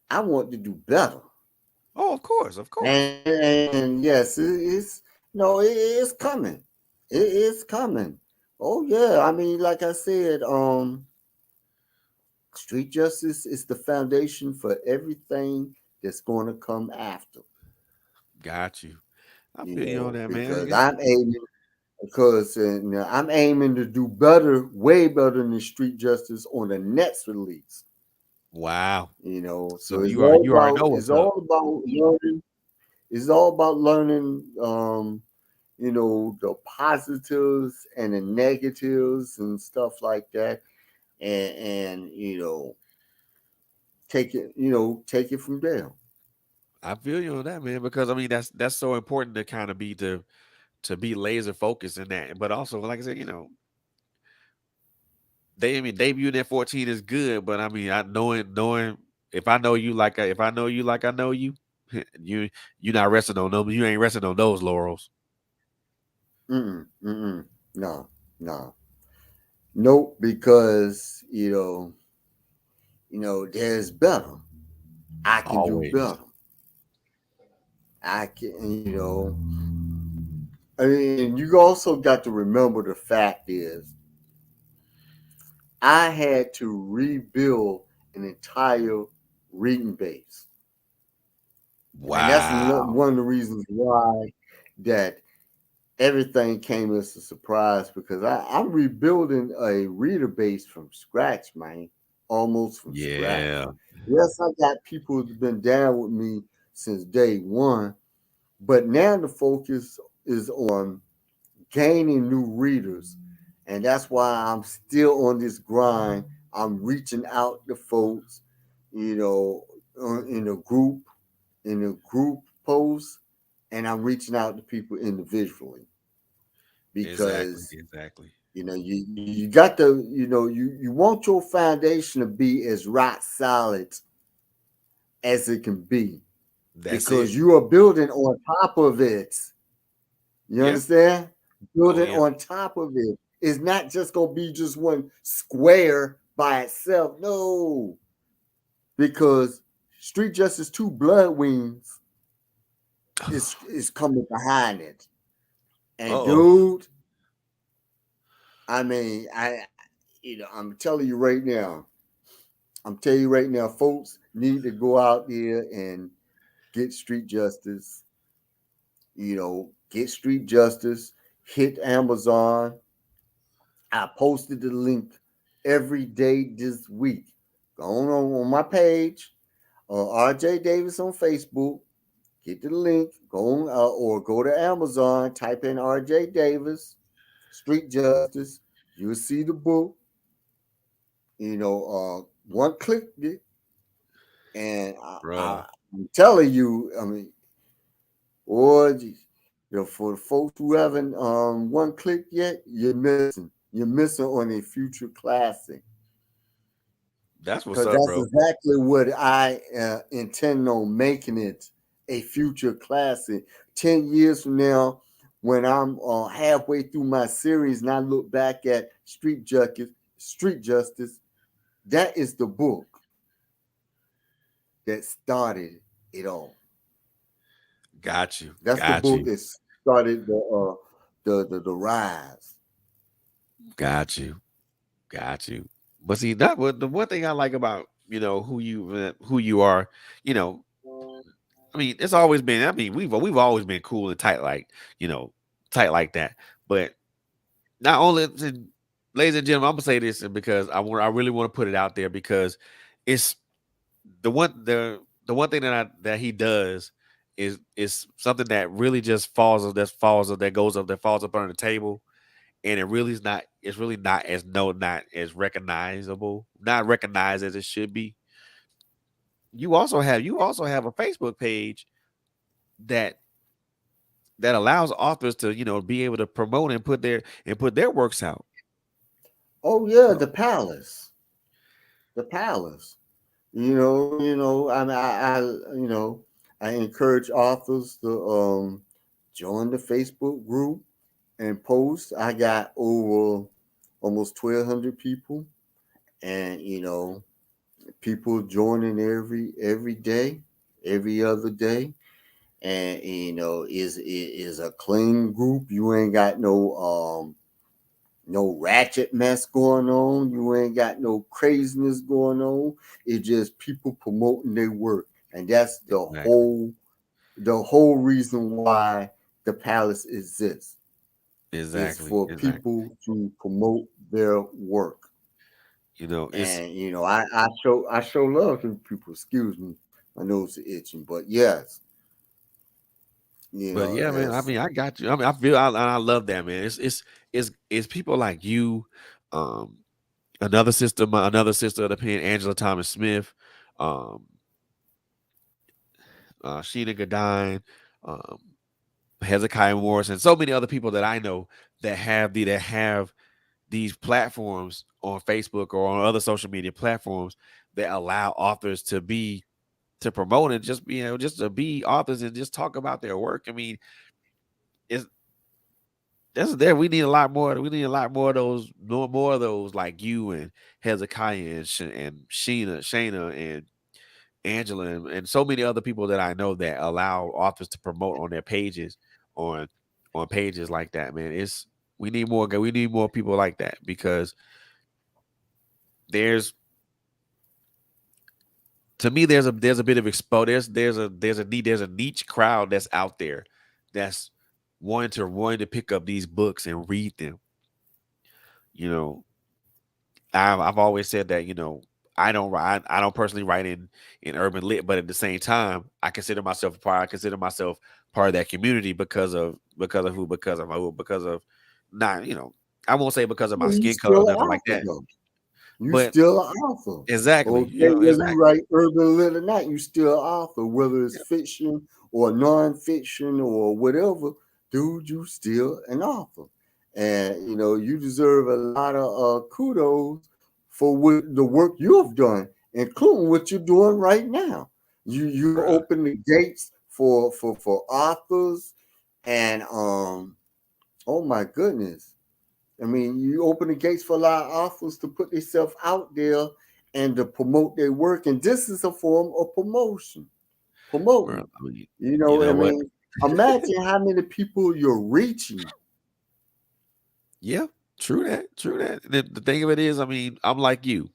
I want to do better. Oh, of course, of course. And yes, it's no, it's coming. It's coming. Oh yeah. I mean, like I said, street justice is the foundation for everything that's going to come after. Got you. I feel you on that, man. Because I'm aiming to do better, way better than street justice on the next release. Wow. So So you already know it's what's up. all about learning. It's all about learning. The positives and the negatives and stuff like that, and take it from there. I feel you on that, man, because I mean that's so important to kind of to be laser focused in that. But also, like I said, debuting at 14 is good, but I mean, I knowing if I know you if I know you like I know you, you not resting on them. You ain't resting on those laurels. Mm-mm, mm-mm. No, no, nope. Because there's better. I can do Always. better. I can, I mean, you also got to remember the fact is I had to rebuild an entire reading base. And that's Wow. one of the reasons why that everything came as a surprise because I'm rebuilding a reader base from scratch, man. Almost from scratch. Yeah. Yes, I got people who've been down with me since day one, but now the focus is on gaining new readers. And that's why I'm still on this grind. I'm reaching out to folks, you know, in a group post, and I'm reaching out to people individually Exactly. because Exactly. you got to you want your foundation to be as rock solid as it can be That's it. because you are building on top of it. You Yeah. understand? Oh Building yeah. on top of it. It's not just gonna be just one square by itself. No, because Street Justice 2 Blood Wings is coming behind it. And Uh-oh. dude, I mean, I'm telling you right now, folks need to go out there and get Street Justice. Get Street Justice, hit Amazon. I posted the link every day this week. Go on my page, RJ Davis on Facebook. Get the link. Go on or go to Amazon. Type in RJ Davis, Street Justice. You'll see the book. One click it, and Bruh. I'm telling you, I mean, or for the folks who haven't one click yet, you're missing. You're missing on a future classic. That's what's Because up, that's bro. exactly what I intend on making it a future classic. 10 years from now, when I'm halfway through my series and I look back at Street Justice, that is the book that started it all. Got you. That's the Got book you. that started the rise. Got you. Got you. But see, that what the one thing I like about who you are, you know, I mean, it's always been. I mean, we've always been cool and tight, you know, tight like that. But not only, ladies and gentlemen, I'm gonna say this because I really want to put it out there because it's the one thing that he does is something that really just falls up under the table, and it really is not. It's really not as not as recognizable, not recognized as it should be. You also have a Facebook page that allows authors to be able to promote and put their works out. Oh yeah, So the palace. I mean, I encourage authors to join the Facebook group and post. I got over almost 1,200 people, and people joining every day, every other day, and is a clean group. You ain't got no ratchet mess going on. You ain't got no craziness going on. It's just people promoting their work, and that's exactly, the whole reason why the palace exists is exactly, for exactly. people to promote their work. It's And I show love to people. Excuse me, my nose is itching, but yes, but yeah, man. I that's mean, I got you. I mean, I love that, man. It's people like you, um, another sister of the pen, Angela Thomas Smith, um, Sheena Gadine, um, Hezekiah Morris, and so many other people that I know that have these platforms on Facebook or on other social media platforms that allow authors to promote and just just to be authors and just talk about their work. I mean, it's that's there. We need a lot more. We need a lot more of those, more of those like you and Hezekiah and Shayna and Angela and so many other people that I know that allow authors to promote on their pages on pages like that, man. We need more people like that because there's to me there's a bit of expo there's a niche crowd that's out there that's wanting to pick up these books and read them. You know, I've always said that, I don't personally write in urban lit, but at the same time, I consider myself part of that community because of not, I won't say because of my well, you skin color or still an nothing like author that. though. You But still an author. exactly, Okay, whether you exactly. write urban lit or not, you still an author. Whether it's fiction or non-fiction or whatever, dude, you still an author. And you deserve a lot of kudos for the work you have done, including what you're doing right now. You Bruh. open the gates for authors, and oh my goodness, I mean, you open the gates for a lot of authors to put themselves out there and to promote their work. And this is a form of promotion. Bruh, Promoting. I mean, you I know what? mean, imagine how many people you're reaching. Yeah, true that, true that. The thing of it is, I mean, I'm like you.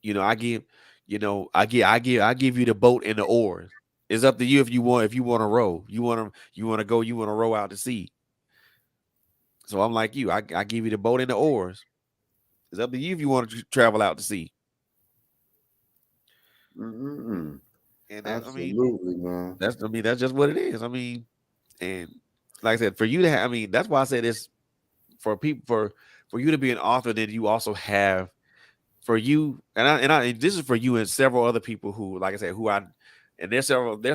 I give, I give you the boat and the oars. It's up to you if you want to row. You want to row out to sea. So I'm like you. I give you the boat and the oars. It's up to you if you want to travel out to sea. Mm-mm. And that, I mean, Absolutely, man. that's just what it is. I mean, and like I said, for you to have, I mean, that's why I said this for people for you to be an author. Then you also have for you, and this is for you and several other people who, like I said, and there's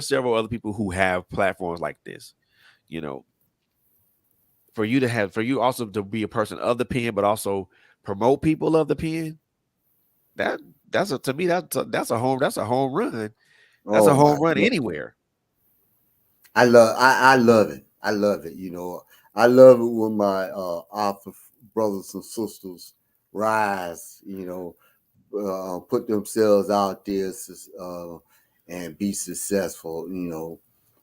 several other people who have platforms like this. You know, for you also to be a person of the pen, but also promote people of the pen. That to me that's a home run. That's a Oh home my run God. anywhere. I love it. I love it. I love it when my author brothers and sisters rise, put themselves out there and be successful.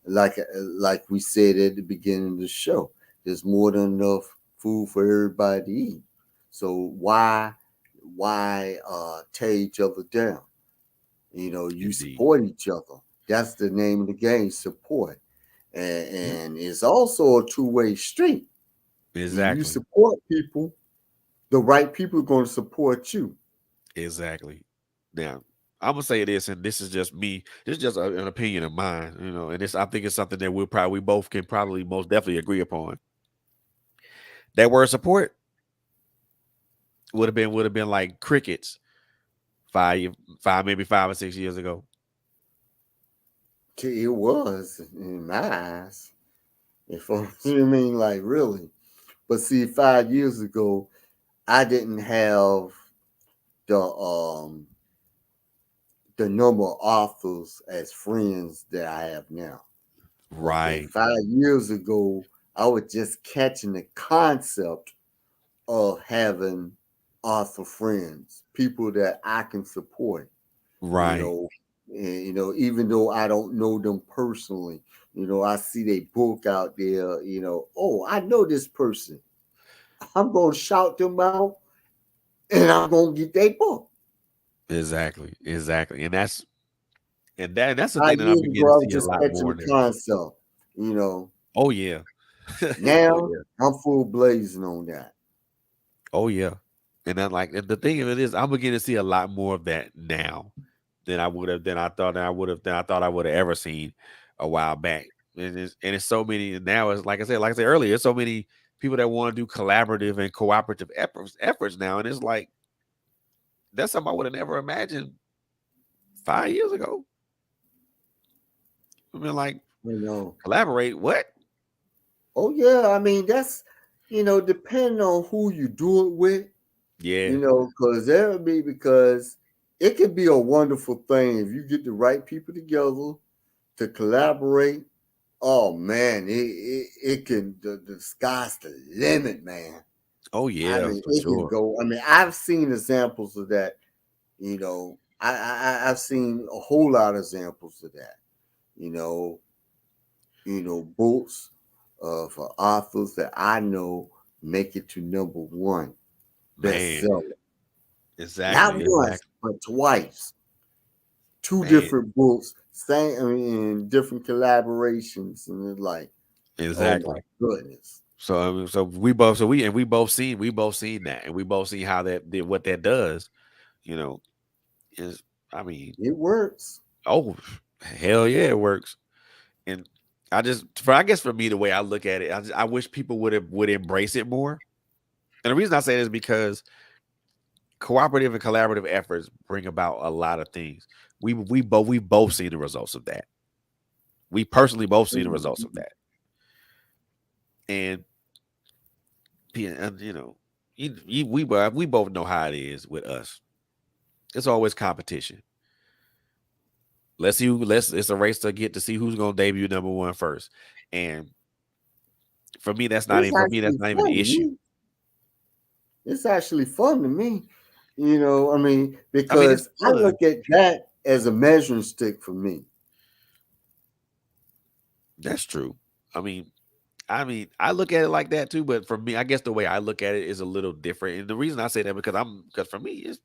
Like we said at the beginning of the show, there's more than enough food for everybody to eat. So why tear each other down? You Indeed, support each other. That's the name of the game, support. And, yep, and it's also a two-way street. You exactly, support people, the right people are going to support you. exactly. Now, I'm gonna say this, and this is just me. This is just an opinion of mine, you know. And this, I think, it's something that we both can probably most definitely agree upon. That word support would have been like crickets 5, maybe 5 or 6 years ago. It was in my eyes. If you mean like really, but see, 5 years ago, I didn't have the the number of authors as friends that I have now. Okay, Right, 5 years ago, I was just catching the concept of having author friends, people that I can support. You right. know, even though I don't know them personally, I see their book out there. Oh, I know this person. I'm gonna shout them out, and I'm gonna get their book. Exactly, exactly. And that's the thing five that I'm years beginning ago, to I was see a just lot catching more the now. concept. You know, Oh yeah. Oh now yeah. I'm full blazing on that. Oh yeah. And then like and the thing of it is I'm beginning to see a lot more of that now than I thought I would have ever seen a while back. And it's so many now. It's like I said earlier, it's so many people that want to do collaborative and cooperative efforts now. And it's like that's something I would have never imagined 5 years ago. I mean, like, You know, collaborate, what? oh yeah, I mean that's depending on who you do it with. Yeah. Because there will be because it can be a wonderful thing if you get the right people together to collaborate. Oh man, it can the sky's the limit, man. Oh I yeah, mean, for it can sure. go. I mean, I've seen examples of that. I've seen a whole lot of examples of that. You know, books for authors that I know make it to number one Man. bestseller. Not Exactly, once, exactly. but twice. Two Man. different books, same I mean, different collaborations, and it's like, oh my Exactly. goodness, So I mean, so we both so we and we both seen that, and we both seen how that did what that does, you know, is I mean, it works. oh hell yeah, it works. And I guess for me the way I look at it, I wish people would embrace it more. And the reason I say this is because cooperative and collaborative efforts bring about a lot of things. We both seen the results of that. We personally both seen the results of Mhm. that. And you know, we both know how it is with us. It's always competition. Let's it's a race to get to see who's gonna debut number one first. And It's for me that's actually not even fun the to issue. me. It's actually fun to me. I mean, I mean, it's because I fun. look at that as a measuring stick for me. That's true. I mean, I look at it like that too, but for me, I guess the way I look at it is a little different. And the reason I say that because for me, it's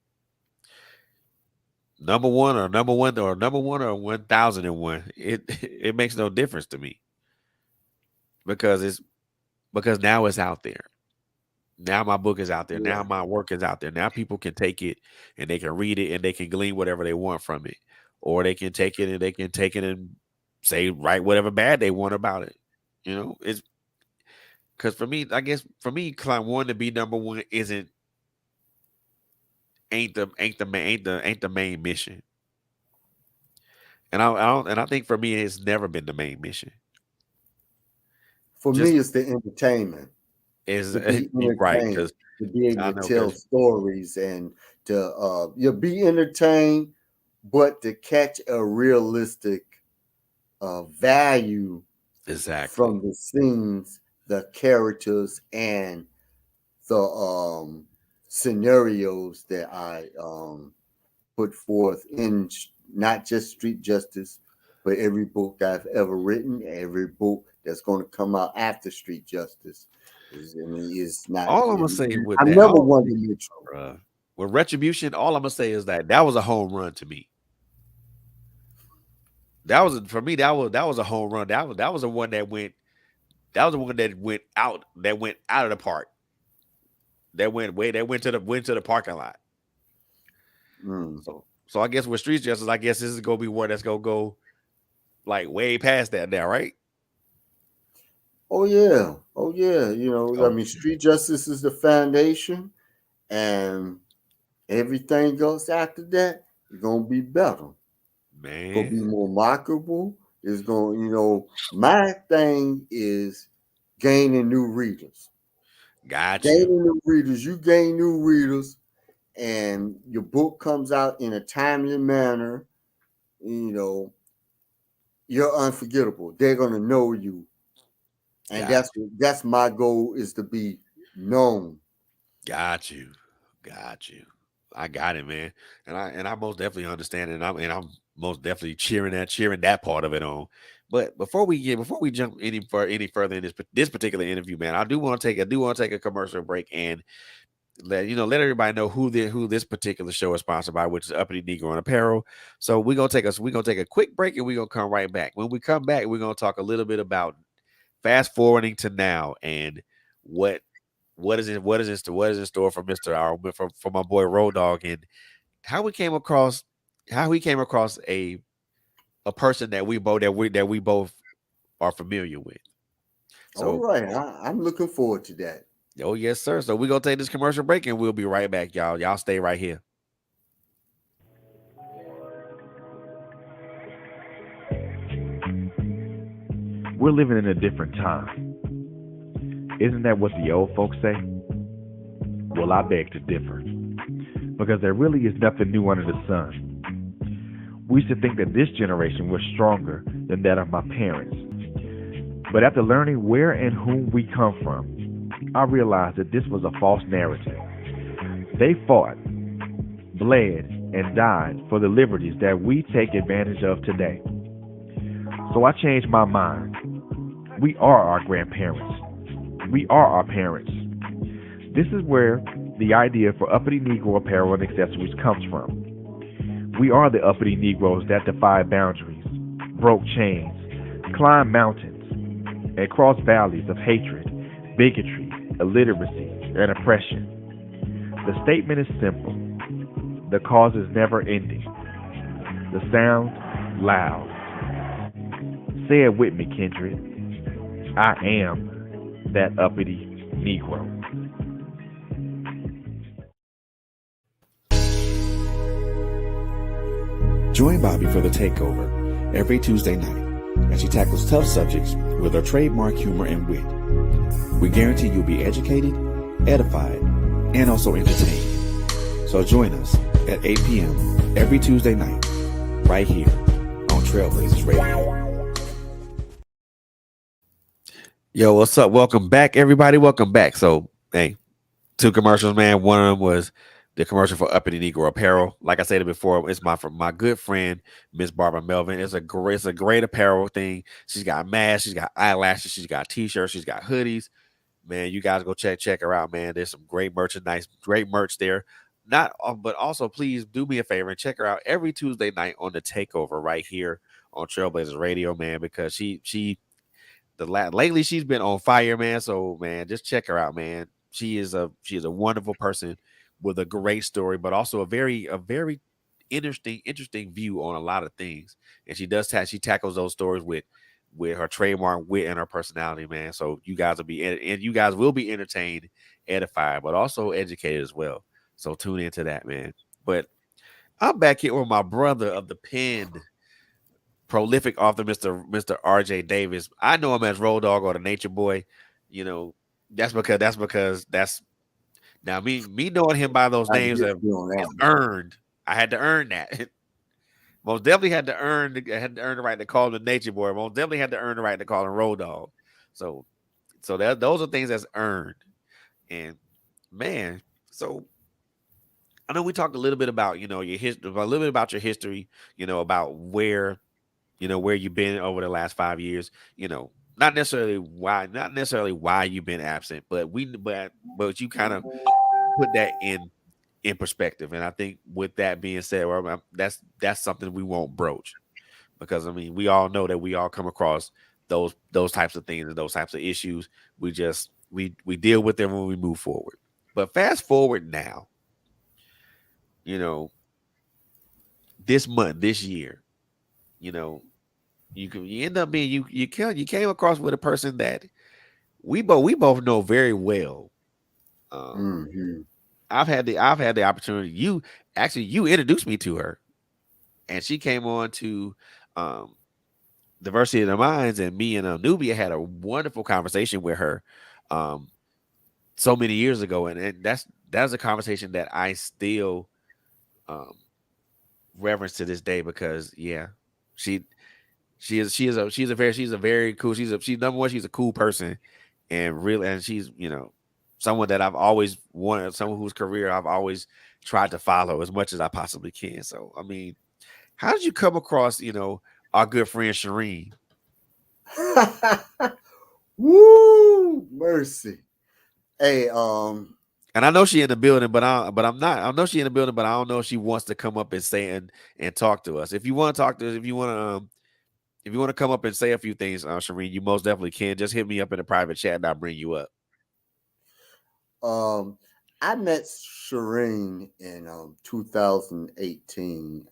number one or 1,001. It it makes no difference to me because now it's out there. Now my book is out there. Now Yeah. my work is out there. Now people can take it and they can read it and they can glean whatever they want from it, or they can take it and say write whatever bad they want about it. It's because for me, I guess for me, climb one to be number one isn't ain't the main mission. And I think for me, it's never been the main mission. For Just me, it's the entertainment. is To be right entertained, because to be able I to know tell because stories and to be entertained, but to catch a realistic value exactly. from the scenes, the characters, and the scenarios that I put forth in not just Street Justice, but every book I've ever written, every book that's going to come out after Street Justice. I mean, it's not. All I'm gonna say with I'm that, number all one dimensional. with retribution, all I'm gonna say is that was a home run to me. That was for me. That was a home run. That was the one that went. That was the one that went out. That went out of the park. That went to the parking lot. Mm. So So I guess with street justice, I guess this is gonna be one that's gonna go like way past that now, right? Oh yeah, oh yeah. I Oh mean, street justice is the foundation, and everything else after that is gonna be better. Gonna be man, more marketable. It's going, my thing is gaining new readers. got you, Gaining new readers. You gain new readers, and your book comes out in a timely manner. You know, you're unforgettable. They're gonna know you, and got that's my goal is to be known. got you, got you. I got it, man, and I most definitely understand it, and I'm most definitely cheering that part of it on. But before we jump any further in this particular interview, man, I do want to take a commercial break and let everybody know who this particular show is sponsored by, which is Uppity Negro and Apparel. So we're gonna take a quick break and we're gonna come right back. When we come back, we're gonna talk a little bit about fast forwarding to now and what what is in store for Mr. R for my boy Road Dog and how we came across a person that we both are familiar with. All So right, I'm looking forward to that. oh yes, sir. So we're gonna take this commercial break and we'll be right back, y'all. Y'all stay right here. We're living in a different time. Isn't that what the old folks say? Well, I beg to differ, because there really is nothing new under the sun. We used to think that this generation was stronger than that of my parents. But after learning where and whom we come from, I realized that this was a false narrative. They fought, bled, and died for the liberties that we take advantage of today. So I changed my mind. We are our grandparents. We are our parents. This is where the idea for Uppity Negro apparel and accessories comes from. We are the uppity Negroes that defy boundaries, broke chains, climbed mountains, and crossed valleys of hatred, bigotry, illiteracy, and oppression. The statement is simple. The cause is never ending. The sound, loud. Say it with me, Kindred. I am that uppity Negro. Join Bobby for the takeover every Tuesday night as she tackles tough subjects with her trademark humor and wit. We guarantee you'll be educated, edified, and also entertained. So join us at 8 p.m. every Tuesday night, right here on Trailblazers Radio. Yo, what's up? Welcome back, everybody. Welcome back. So, hey, two commercials, man. One of them was the commercial for Uppity Negro Apparel. Like I said before, it's from my good friend Miss Barbara Melvin. It's a great apparel thing. She's got masks, she's got eyelashes, she's got t-shirts, she's got hoodies. Man, you guys go check her out, man. There's some great merchandise, great merch there. Not, but also please do me a favor and check her out every Tuesday night on the Takeover right here on Trailblazers Radio, man. Because lately she's been on fire, man. So man, just check her out, man. She is a wonderful person with a great story, but also a very interesting view on a lot of things. And she tackles those stories with her trademark wit and her personality, man. So you guys will be entertained, edified, but also educated as well. So tune into that, man. But I'm back here with my brother of the pen, prolific author, Mr. RJ Davis. I know him as Road Dog or the Nature Boy. You know, that's now me knowing him by those I names get you on that is one. earned. I had to earn that. Most definitely had to earn the right to call him the Nature Boy. Most definitely had to earn the right to call him Road Dog. So those are things that's earned. And man, so I know we talked a little bit about your history, a little bit about your history, about where you've been over the last 5 years. Not necessarily why you've been absent, but you kind of put that in perspective. And I think with that being said, that's something we won't broach, because I mean we all know that we all come across those types of things and those types of issues. We deal with them when we move forward. But fast forward now, this month, this year, you end up being you came across with a person that we both know very well. Mhm. I've had the opportunity. You introduced me to her, and she came on to um, Diversity of the Minds, and me and Nubia had a wonderful conversation with her um, so many years ago, and that's a conversation that I still um, reverence to this day because she she's a very cool she's number one, she's a cool person, and she's someone that I've always wanted, someone whose career I've always tried to follow as much as I possibly can. So I mean, how did you come across our good friend Shireen? Woo, mercy. Hey, And I know she in the building, I'm not. I know she in the building, but I don't know if she wants to come up and say and talk to us. If you want to talk to us, if you want to come up and say a few things, Shireen, you most definitely can. Just hit me up in a private chat and I'll bring you up. I met Shireen in 2018.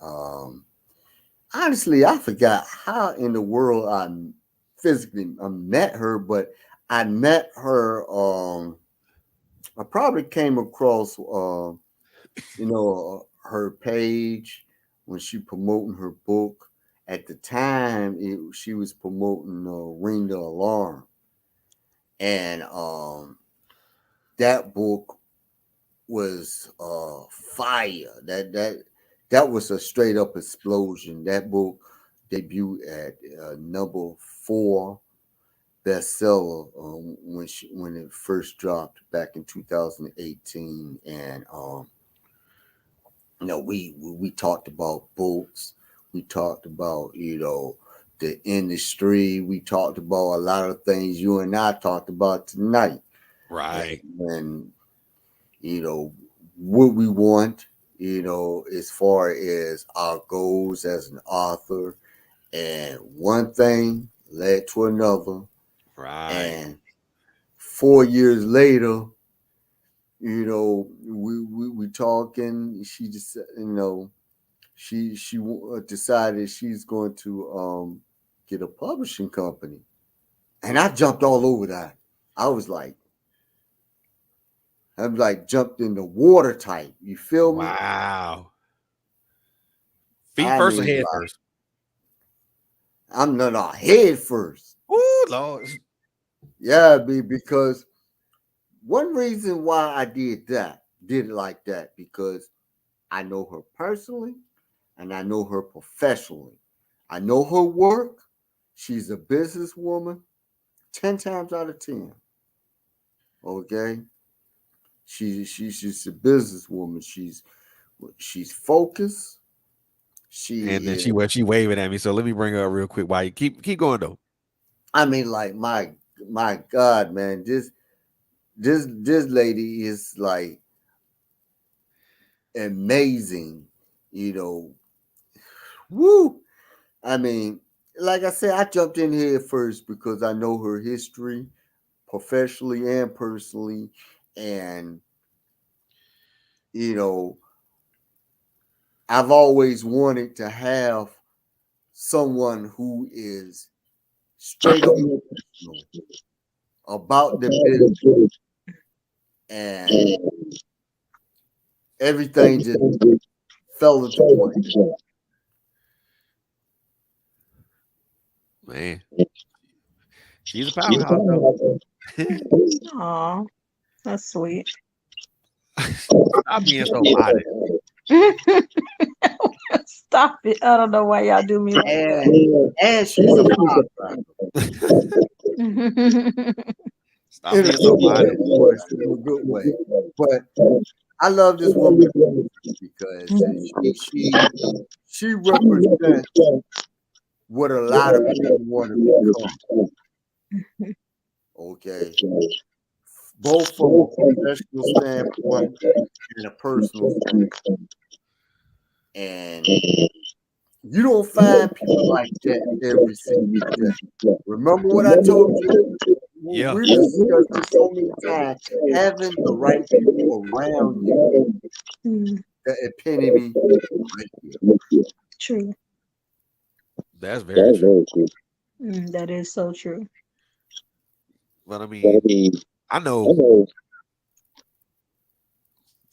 Honestly, I forgot how in the world I physically met her, but I met her. I probably came across, her page when she promoting her book. At the time, she was promoting Ring the Alarm, and that book was fire. That was a straight up explosion. That book debuted at number 4 bestseller when it first dropped back in 2018, and we talked about books, we talked about the industry, we talked about a lot of things you and I talked about tonight, Right. and what we want, as far as our goals as an author, and one thing led to another. Right. And 4 years later, we talking. She just, she decided she's going to get a publishing company, and I jumped all over that. I'm like jumped in the water type. You feel me? Wow. Feet I first or mean, head like, first? I'm not head first. Oh Lord. Yeah, because one reason why I did it like that, because I know her personally and I know her professionally. I know her work. She's a businesswoman 10 times out of 10. Okay? She's a businesswoman. She's focused. She And then is, she waving at me. So let me bring her up real quick. While you keep going though. I mean, like, my God, man, this lady is like amazing, you know. Woo! I mean, like I said, I jumped in here first because I know her history, professionally and personally, and you know, I've always wanted to have someone who is straight up professional about the business, and everything just fell into place. Man. She's a powerhouse though. Aw, that's sweet. Stop being so modest. Stop it. I don't know why y'all do me like And she's a firecracker. that. Stop In a being so good way, modest. of course, in a good way. But I love this woman because she represents what a lot of people want to become. Okay, both from a professional standpoint and a personal standpoint. And you don't find people like that every single day. Remember what I told you? Yeah. We discussed it so many times. Having the right people around you, the epitome right here. True. That's very true. That is so true. But I mean, I know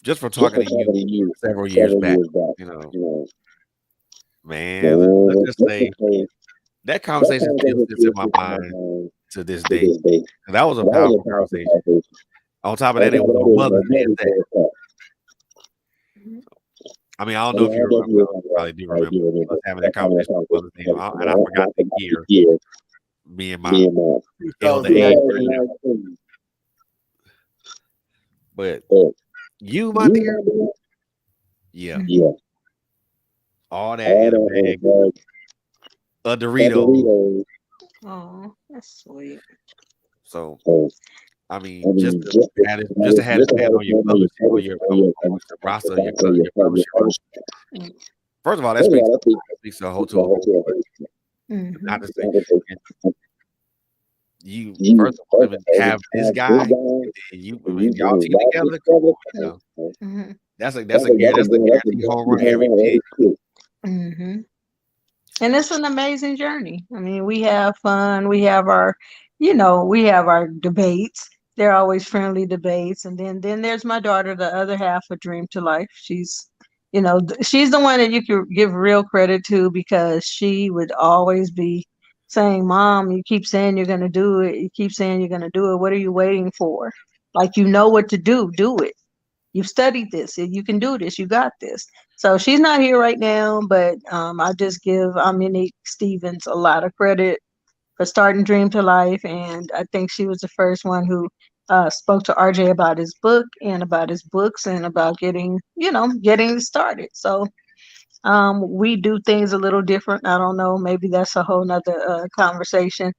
just from talking to you several years back, you know, man, let's just say that conversation still sits in my mind to this day. And that was a powerful conversation. On top of that, it was on Mother's Day at that. Mhm. I mean, I don't know if you remember. You probably do remember us having that conversation on Mother's Day, and I forgot the year. Me and my elder age, but you, my dear, yeah, all that in a bag of Doritos. Oh, that's sweet. So I mean, just to have it man on your publishing or your roster, your publishing roster. Mm. First of all, that speaks to a whole Mhm. not to say you first of all even have this guy and y'all team together. Mhm. That's a guaranteed home run every pick. Mhm. And it's an amazing journey. I mean, we have fun. We have our, we have our debates. They're always friendly debates. And then there's my daughter, the other half of Dream to Life. She's, she's the one that you could give real credit to because she would always be saying, Mom, you keep saying you're going to do it. You keep saying you're going to do it. What are you waiting for? Like, you know what to do. Do it. You've studied this. You can do this. You got this. So she's not here right now, but I just give Monique Stevens a lot of credit for starting Dream to Life. And I think she was the first one who spoke to RJ about his book and about his books and about getting started. So we do things a little different. I don't know. Maybe that's a whole nother conversation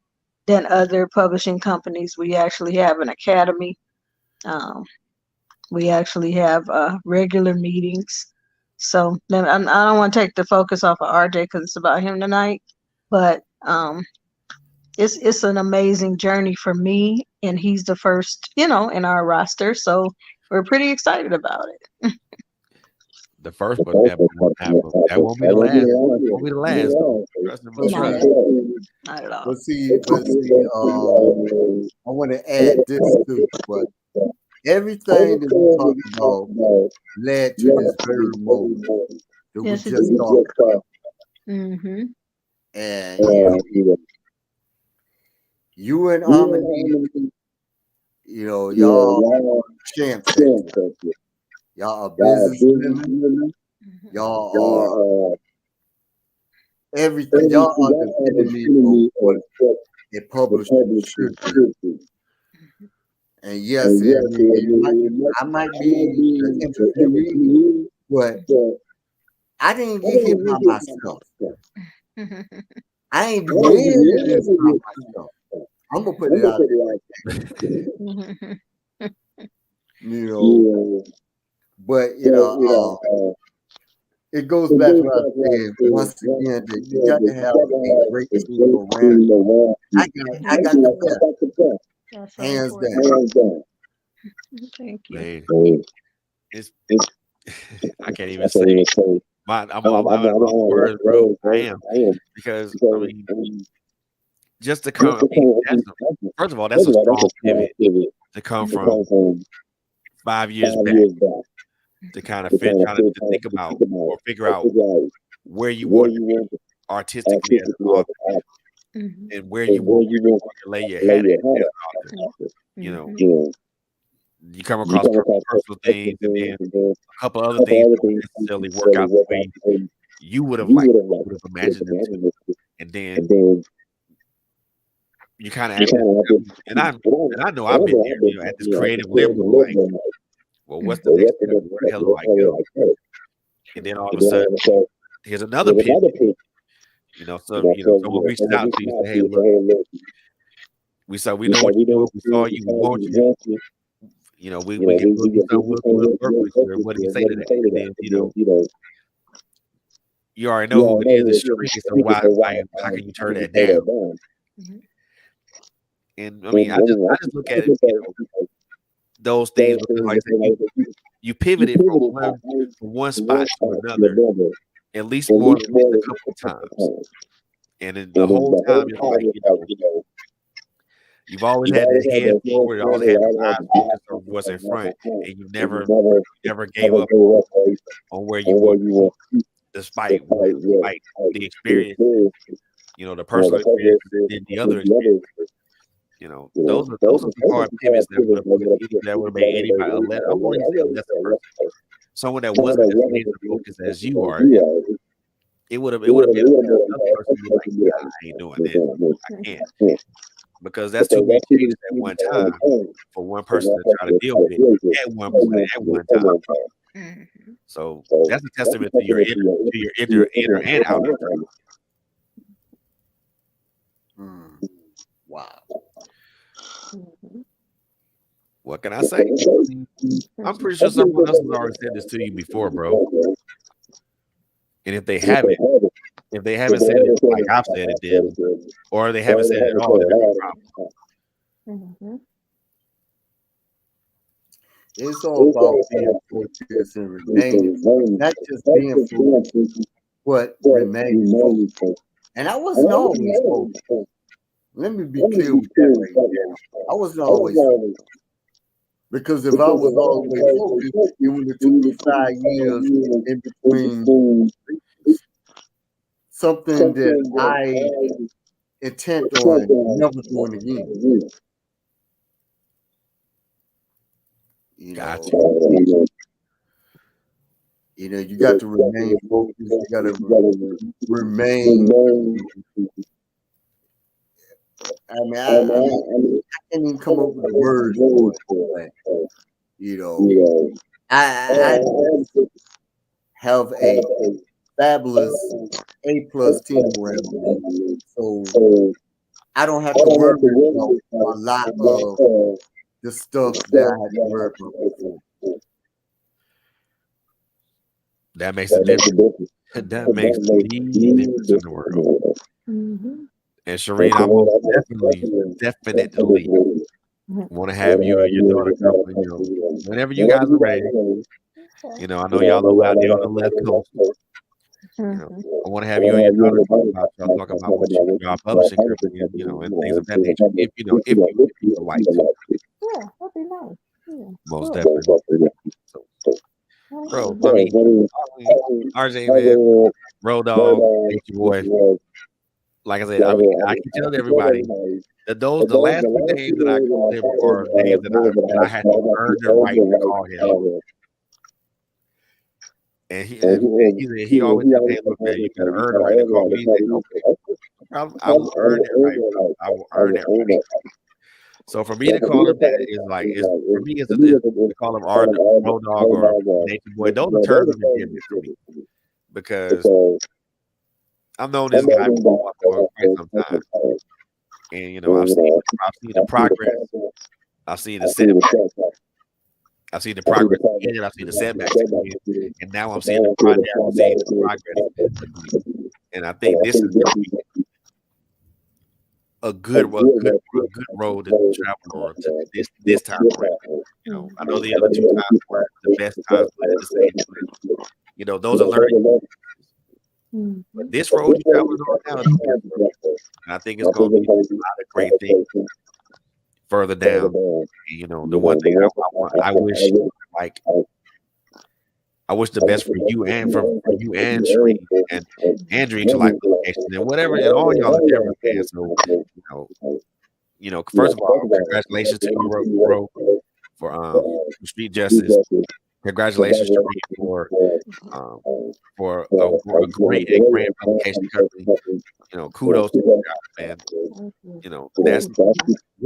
than other publishing companies. We actually have an academy. We actually have regular meetings. So then I don't want to take the focus off of RJ because it's about him tonight. But it's an amazing journey for me, and he's the first, in our roster. So we're pretty excited about it. The first, but that won't be the last. It won't be the last. Trust me, trust. Not at all. But see, I want to add this too, but everything that we talked about led to this very moment that we Yes, it just did. talked about. Mm-hmm. And you and Harmony, y'all champs. Y'all are businessmen. Y'all are everything. Y'all are the epitome of what a publisher should do. And yes, I might be an interviewee, but I didn't get here by myself. I ain't doing this by myself. I'm gonna put it out there. But it goes back to what I said once again that you got to have a great team around. I got the best. Hands down. Thank you. Man, it's I can't even say. I'm words, bro. I am because I mean, just to come. First of all, that's a strong pivot to come from 5 years back to kind of to think about or figure out where you want to be artistically as an author and where you want to lay your head at as an author. You come across personal things and then a couple other things don't necessarily work out the way you would have imagined them to. And then you kind of and I know I've been there, at this creative limbo, like, well, what's the next step? Where the hell do I go? And then all of a sudden, here's another pivot. Someone reaches out to you and say, hey, look, we know what you do, we saw you, we want you. We can we'll work with you. What do you say to that? And then, you already know who it is. It's Sheree, so how can you turn that down? And I mean, I just look at it, those things because, like I said, you pivoted from one spot to another at least more than a couple of times. And then the whole time, it's like, you've always had the head forward, you always had the eyes focused on what's in front, and you never gave up on where you were, despite the experience, the personal experience and the other experience. Those are some hard pivots that would have made anybody I won't even say a lesser person. Someone that wasn't as laser focused as you are, it would have been another person be like, I ain't doing this. I can't. Because that's too many changes at one time for one person to try to deal with it at one point, at one time. So that's a testament to your inner and outer. Wow. What can I say? I'm pretty sure someone else has already said this to you before, bro. And if they haven't said it like I've said it, then, or they haven't said it at all, then it's a problem. It's all about being focused and remaining, not just being focused, but remaining focused. And I wasn't always focused. Let me be clear with that right now. I wasn't always focused. Because if I was always focused, it would have took me 5 years in between something that I intent on never doing again. You got to remain focused. You got to remain. I can't even come up with the words for it. I have a fabulous A+ team around me, so I don't have to worry about a lot of the stuff that I had to worry about before. That makes a difference. That makes the difference in the world. And Shireen, I will definitely want to have you and your daughter come, whenever you guys are ready. I know y'all are out there on the left coast. I want to have you and your daughter talk about what y'all publishing company, and things of that nature. If you would like to. Yeah, that'd be nice. Yeah, most definitely. Bro, RJ, man, Road Dog, thank you, boy. Like I said, I can tell everybody that the last 2 days that I called him are days that I had to earn the right to call him. And he always said, "Hey, look, man, you gotta earn the right to call me." Okay, I will earn it right. I will earn it right. So for me to call him that is like, for me, it's to call him Road Dog or Nature Boy. Those are terms of endearment for me, because I've known this guy for quite some time, and I've seen the progress, I've seen the setbacks, I've seen the progress, and I've seen the setbacks, and now I'm seeing the progress. And I think this is a good road to travel on this time around. I know the other 2 times were the best times, but at the same time, those are learning. But this road you traveling on now is good, and I think it's going to be a lot of great things further down. The one thing I wish the best for you and for you and Shereen and Andrew to like location and whatever, and all y'all are different fans. So first of all, congratulations to you, bro, for Street Justice. Congratulations, Shereen, for a great and grand publication company. Kudos to you guys, man. That's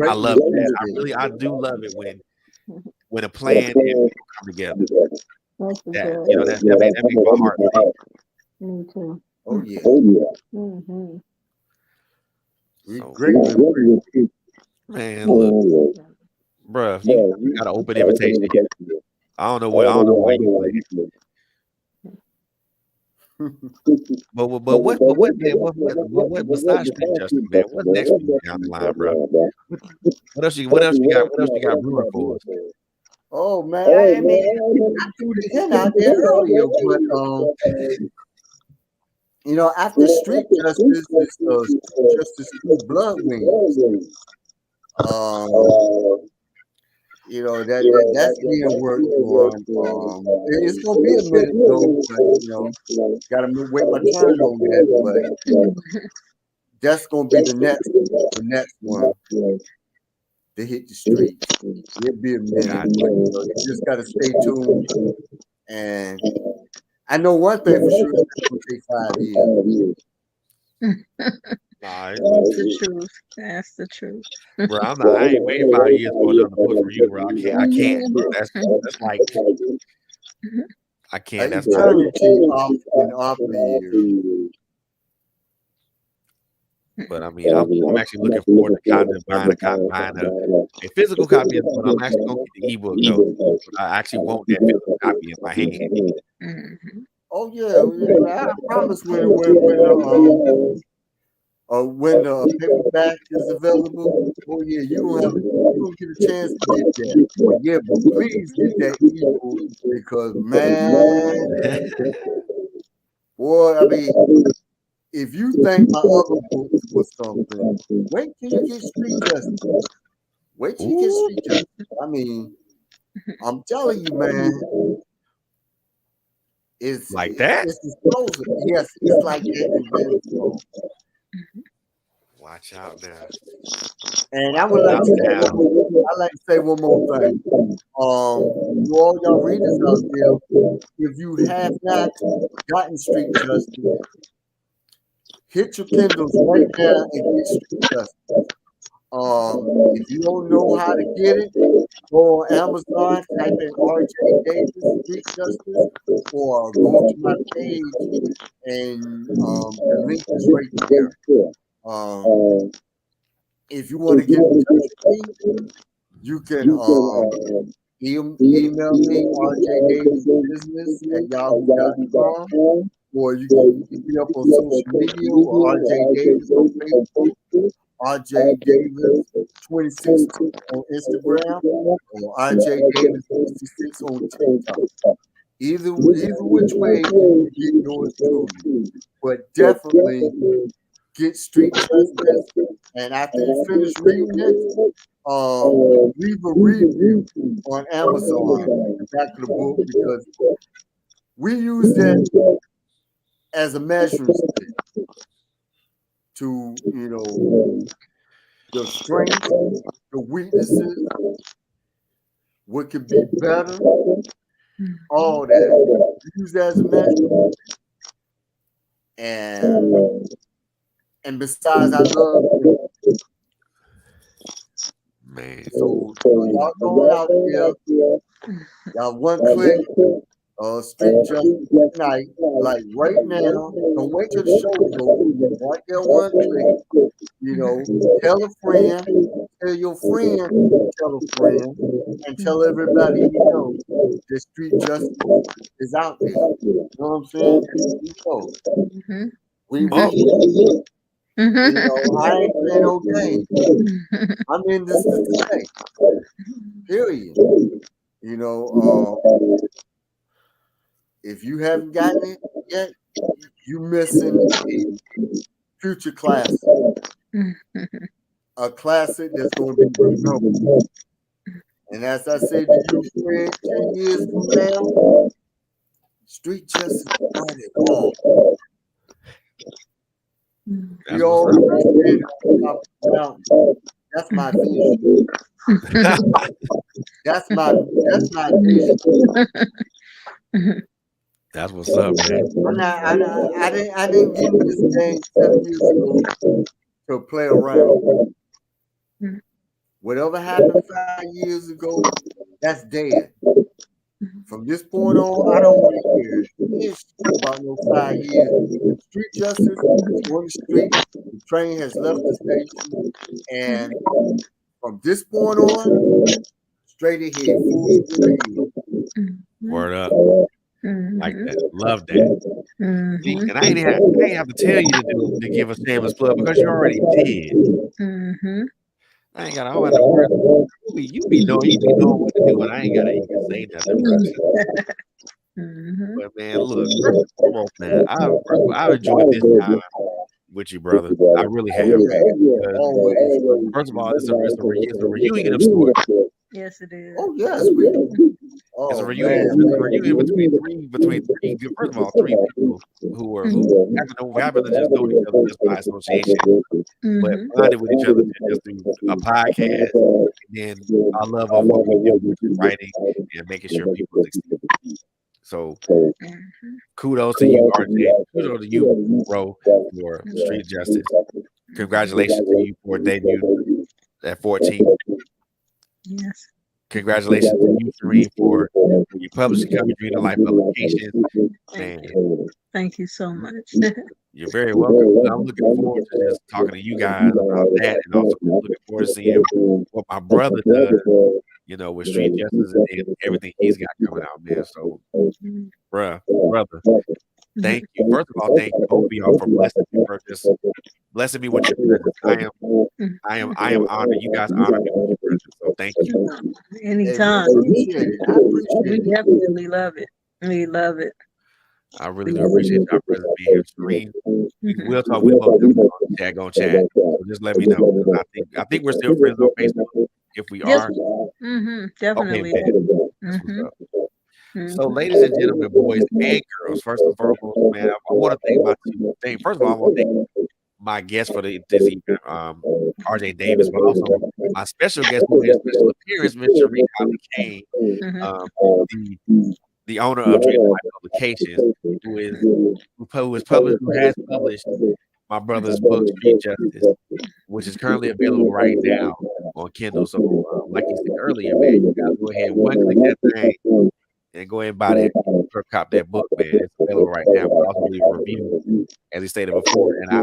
I love that. I do love it when a plan and people come together. That makes my heart beat. Me too. Oh yeah. Great. Man, look, bruh, you got an open invitation. I don't know why you play. But what besides Street Justice, man? What's next for you down the line, bro? What else you got brewing for us? Oh man, I threw the hint out there earlier, but You know, after street justice is street justice through blood wings. You know that's being worked on. It's gonna be a minute though, but you know, gotta wait my turn on that. But that's gonna be the next one to hit the streets. It'll be a minute, but you know, you just gotta stay tuned. And I know one thing for sure: it's gonna take 5 years. Nah, That's the truth. That's the truth. bro, I ain't waiting 5 years for another book from you, bro. I can't, bro. That's like I can't. That's not. Eternity in awful years. But I mean, I'm actually looking forward to buying a physical copy of the book. I'm actually gonna get the ebook though. I actually want that physical copy in my hand. Mhm. Oh yeah, I promise when the paperback is available. Oh yeah, you gonna get a chance to get that. But yeah, but please get that ebook because man, boy, I mean, if you think my other books was something, wait till you get Street Justice. Wait till you get Street Justice. I mean, I'm telling you, man, Like that? it's explosive. Yes, it's like that and very slow. Watch out now. And I would like to say one more thing. To all y'all readers out there, if you have not gotten Street Justice, hit your Kindles right now and get Street Justice. If you don't know how to get it, go on Amazon, type in R.J. Davis Street Justice, or go to my page and the link is right there. If you want to get in touch with me, you can email me rjdavisbusiness@yahoo.com, or you can hit me up on social media or RJ Davis on Facebook, RJ Davis 26 on Instagram, or RJ Davis 66 on TikTok. Either which way you get yours truly, but definitely get Street Justice. And after you finish reading it, leave a review on Amazon at the back of the book because we use that as a measuring stick to, you know, the strengths, the weaknesses, what could be better, all that. Use that as a measure. And besides, I love it. Man. So y'all going out there, y'all one click, Street Justice tonight, like right now. Don't wait till the show is over. Right there, one click. You know, tell a friend, tell your friend, tell a friend, and tell everybody you know that Street Justice is out there. You know what I'm saying? Mhm. We Oh. you know, I ain't playing no game. I'm in this to stay. Period. You know, if you haven't gotten it yet, you missing a future classic. A classic that's going to be remembered. And as I said to you, Fred, 10 years from now, Street Justice got it all. That's We all understand top of the mountain. That's my vision. That's my vision. That's what's up, man. I didn't get in this game 7 years ago to play around. Whatever happened 5 years ago, that's dead. From this point on, I don't really care about no 5 years. Street Justice is on the street. The train has left the station. And from this point on, straight ahead, full speed ahead. Word up. Like that. Love that. And I ain't have to tell you to give a shameless plug because you already did. I ain't got all the words. You be knowing what to do, and I ain't gotta even say nothing. Mhm. But man, look, first and foremost, man, I've enjoyed this time with you, brother. I really have, man. Because Always. first of all, it's a reunion of sorts. Yes, it is. Oh yes, we. It's a Oh reunion. man, It's a reunion between three. First of all, three people who happen to just know each other just by association, but Mhm. bonded with each other just through a podcast, and then our love of what we do, which is writing and making sure people succeed. So Mhm. kudos to you, RJ. Kudos to you, bro, for Street Justice. Congratulations to you for debut at 14. Yes. Congratulations to you, Serene, for your publishing company, Dream of Life Publications. Thank Man, you. Thank you so much. you're very welcome. I'm looking forward to just talking to you guys about that, and also looking forward to seeing what my brother does, with Street Justice and everything he's got coming out, man. So, Mhm. brother, thank you. First of all, thank you both of y'all for blessing me with your presence. I am honored. You guys honor me with your presence. So thank you. hey, we Anytime. appreciate it. I We appreciate it. definitely love it. We love it. I really do appreciate your presence being here, Serene. Mhm. We'll talk. We'll definitely go chat. So just let me know. I think we're still friends on Facebook. If we Yes. are, Mhm. okay, Definitely. man. That's what's Mhm. up. So, Mhm. ladies and gentlemen, boys and girls, first and foremost, man, I want to first of all, I want to thank my guest for this evening, RJ Davis, but also my special guest who made a special appearance, Mr. Sharif Ali Kane, Mhm. the owner of Dream of Life Publications, who has published my brother's book, Street Justice, which is currently available right now on Kindle. So, like you said earlier, man, you gotta go ahead and click that thing and go ahead and buy that or cop that book, man. It's available right now. But also leave a review, as he stated before, and I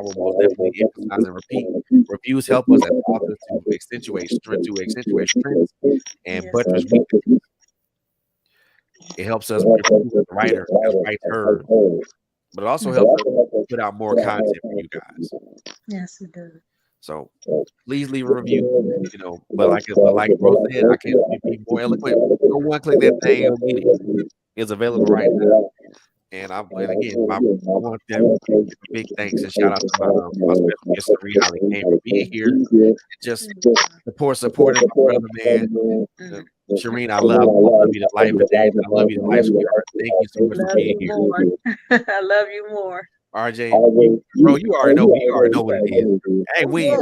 will most definitely emphasize and repeat. Reviews help us as authors to accentuate strengths and Yes. buttress weaknesses. It helps us improve as a writer, as rights heard, but it also helps us put out more content for you guys. Yes, it does. So please leave a review, but like Bro said, I can't be more eloquent. Go one, click that thing, and get it. It's available right now. And again, I want to give a big thanks and shout out to my special guest, Serene Holly Kane, for being here and just supporting my brother, man. Shireen, I love you to life, and Dave, I love you to life, sweetheart. Thank you so much for Love being you here. more. I love you more. RJ, bro, you already know what it is. Hey, we ain't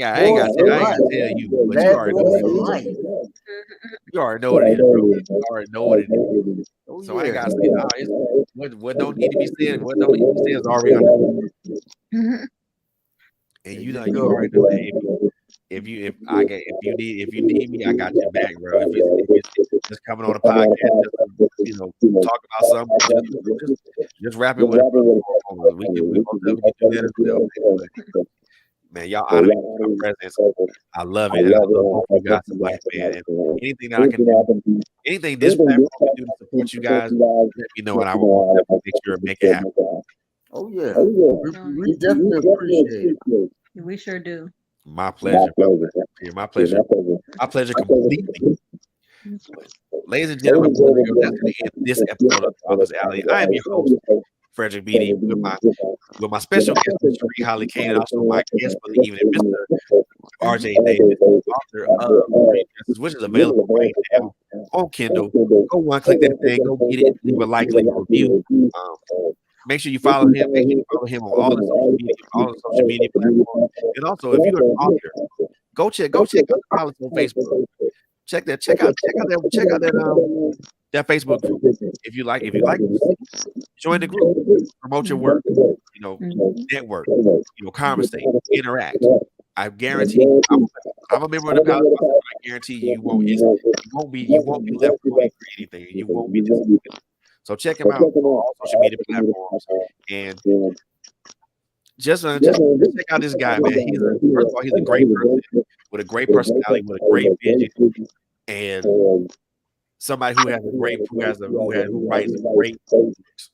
got to tell you, but you already know what it is. You already know what it is, bro. You already know what it is. Oh So I ain't yeah. got to say what don't need to be said. What don't need to be said is already understood. Mhm. And you already know that if you need me, I got your back, bro. If it's just coming on a podcast, just talk about something, just rap it with a brother. We most definitely do that as well, man. But, man, y'all honor me with your presence. I love it. And I love both of you guys in life, man. And anything that I can do, anything this platform can do to support you guys, let me know, and I will definitely make sure and make it happen. Oh yeah. We definitely appreciate it. We sure do. My pleasure, brother. Yeah, my pleasure. My pleasure completely. Ladies and gentlemen, that's going to end this episode of Authors Alley. I am your host, Frederick Beatty, with my special guest, Mr. Shareen Holly Kane, and also my guest for the evening, Mr. RJ Davis, author of Street Justice, which is available right now on Kindle. Go one, click that thing, go get it, leave a like, leave a review. Make sure you follow him. Make sure you follow him on all the social media platforms. And also, if you're an author, go check out the College on Facebook. Check out that Facebook group. If you like, join the group, promote your work, network, conversate, interact. I guarantee I'm a member of the College. I guarantee you won't be left behind for anything. You won't be disappointed. So check him out on all social media platforms and just check out this guy, man. First of all, he's a great person with a great personality, with a great vision, and somebody who writes great books.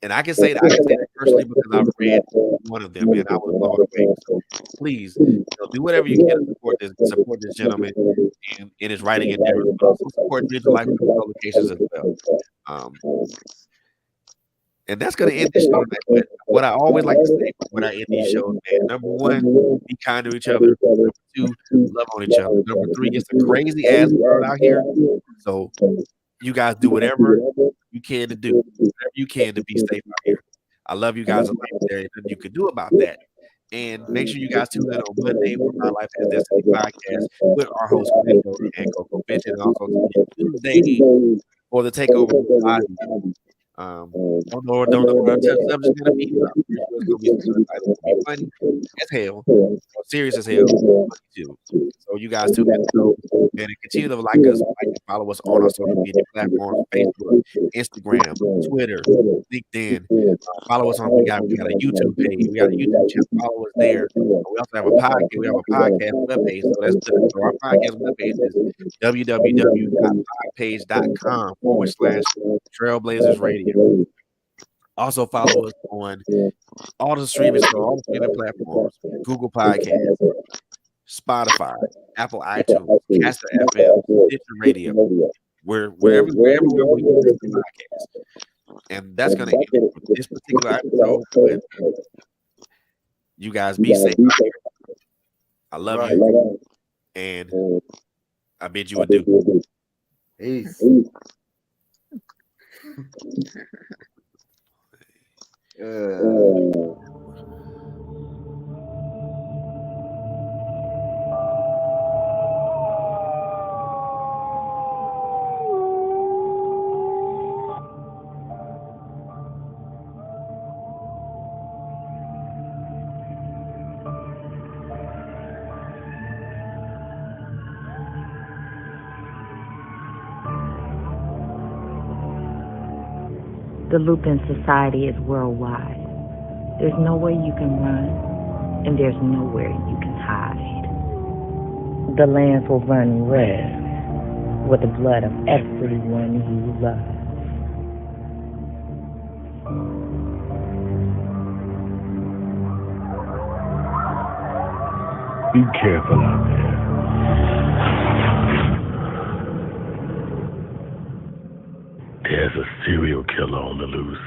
And I can say that personally because I've read one of them and I was blown away. So please So do whatever you can to support this gentleman in his writing endeavors, but also support Digital Life publications as well. And that's going to end this show tonight. But what I always like to say when I end these shows, man, number one, be kind to each other. Number two, love on each other. Number three, it's a crazy ass world out here. So you guys do whatever you can to do, whatever you can to be safe out here. I love you guys. There nothing you can do about that. And make sure you guys tune in on Monday for My Life as Destiny podcast with our host, and Coco Bitch, and also Tuesday for the Takeover live. Don't know what the subject's gonna be. It's gonna be funny as hell, serious as hell too. So you guys tune in and continue to like us, follow us on our social media platforms: Facebook, Instagram, Twitter, LinkedIn. Follow us on. We got a YouTube page. We got a YouTube channel. Follow us there. We also have a podcast. We have a podcast webpage. So that's good. So our podcast webpage is www.podpage.com/Trailblazers Radio. Also follow us on all the streaming platforms: Google Podcasts, Spotify, Apple iTunes, Caster FM, Stitcher Radio. Wherever we listen to podcasts. And that's going to end it for this particular episode. You guys be safe out here. I love you. And I bid you adieu. Peace. The Lupin Society is worldwide. There's nowhere you can run, and there's nowhere you can hide. The lands will run red with the blood of everyone you love. Be careful out there. There's a serial killer on the loose.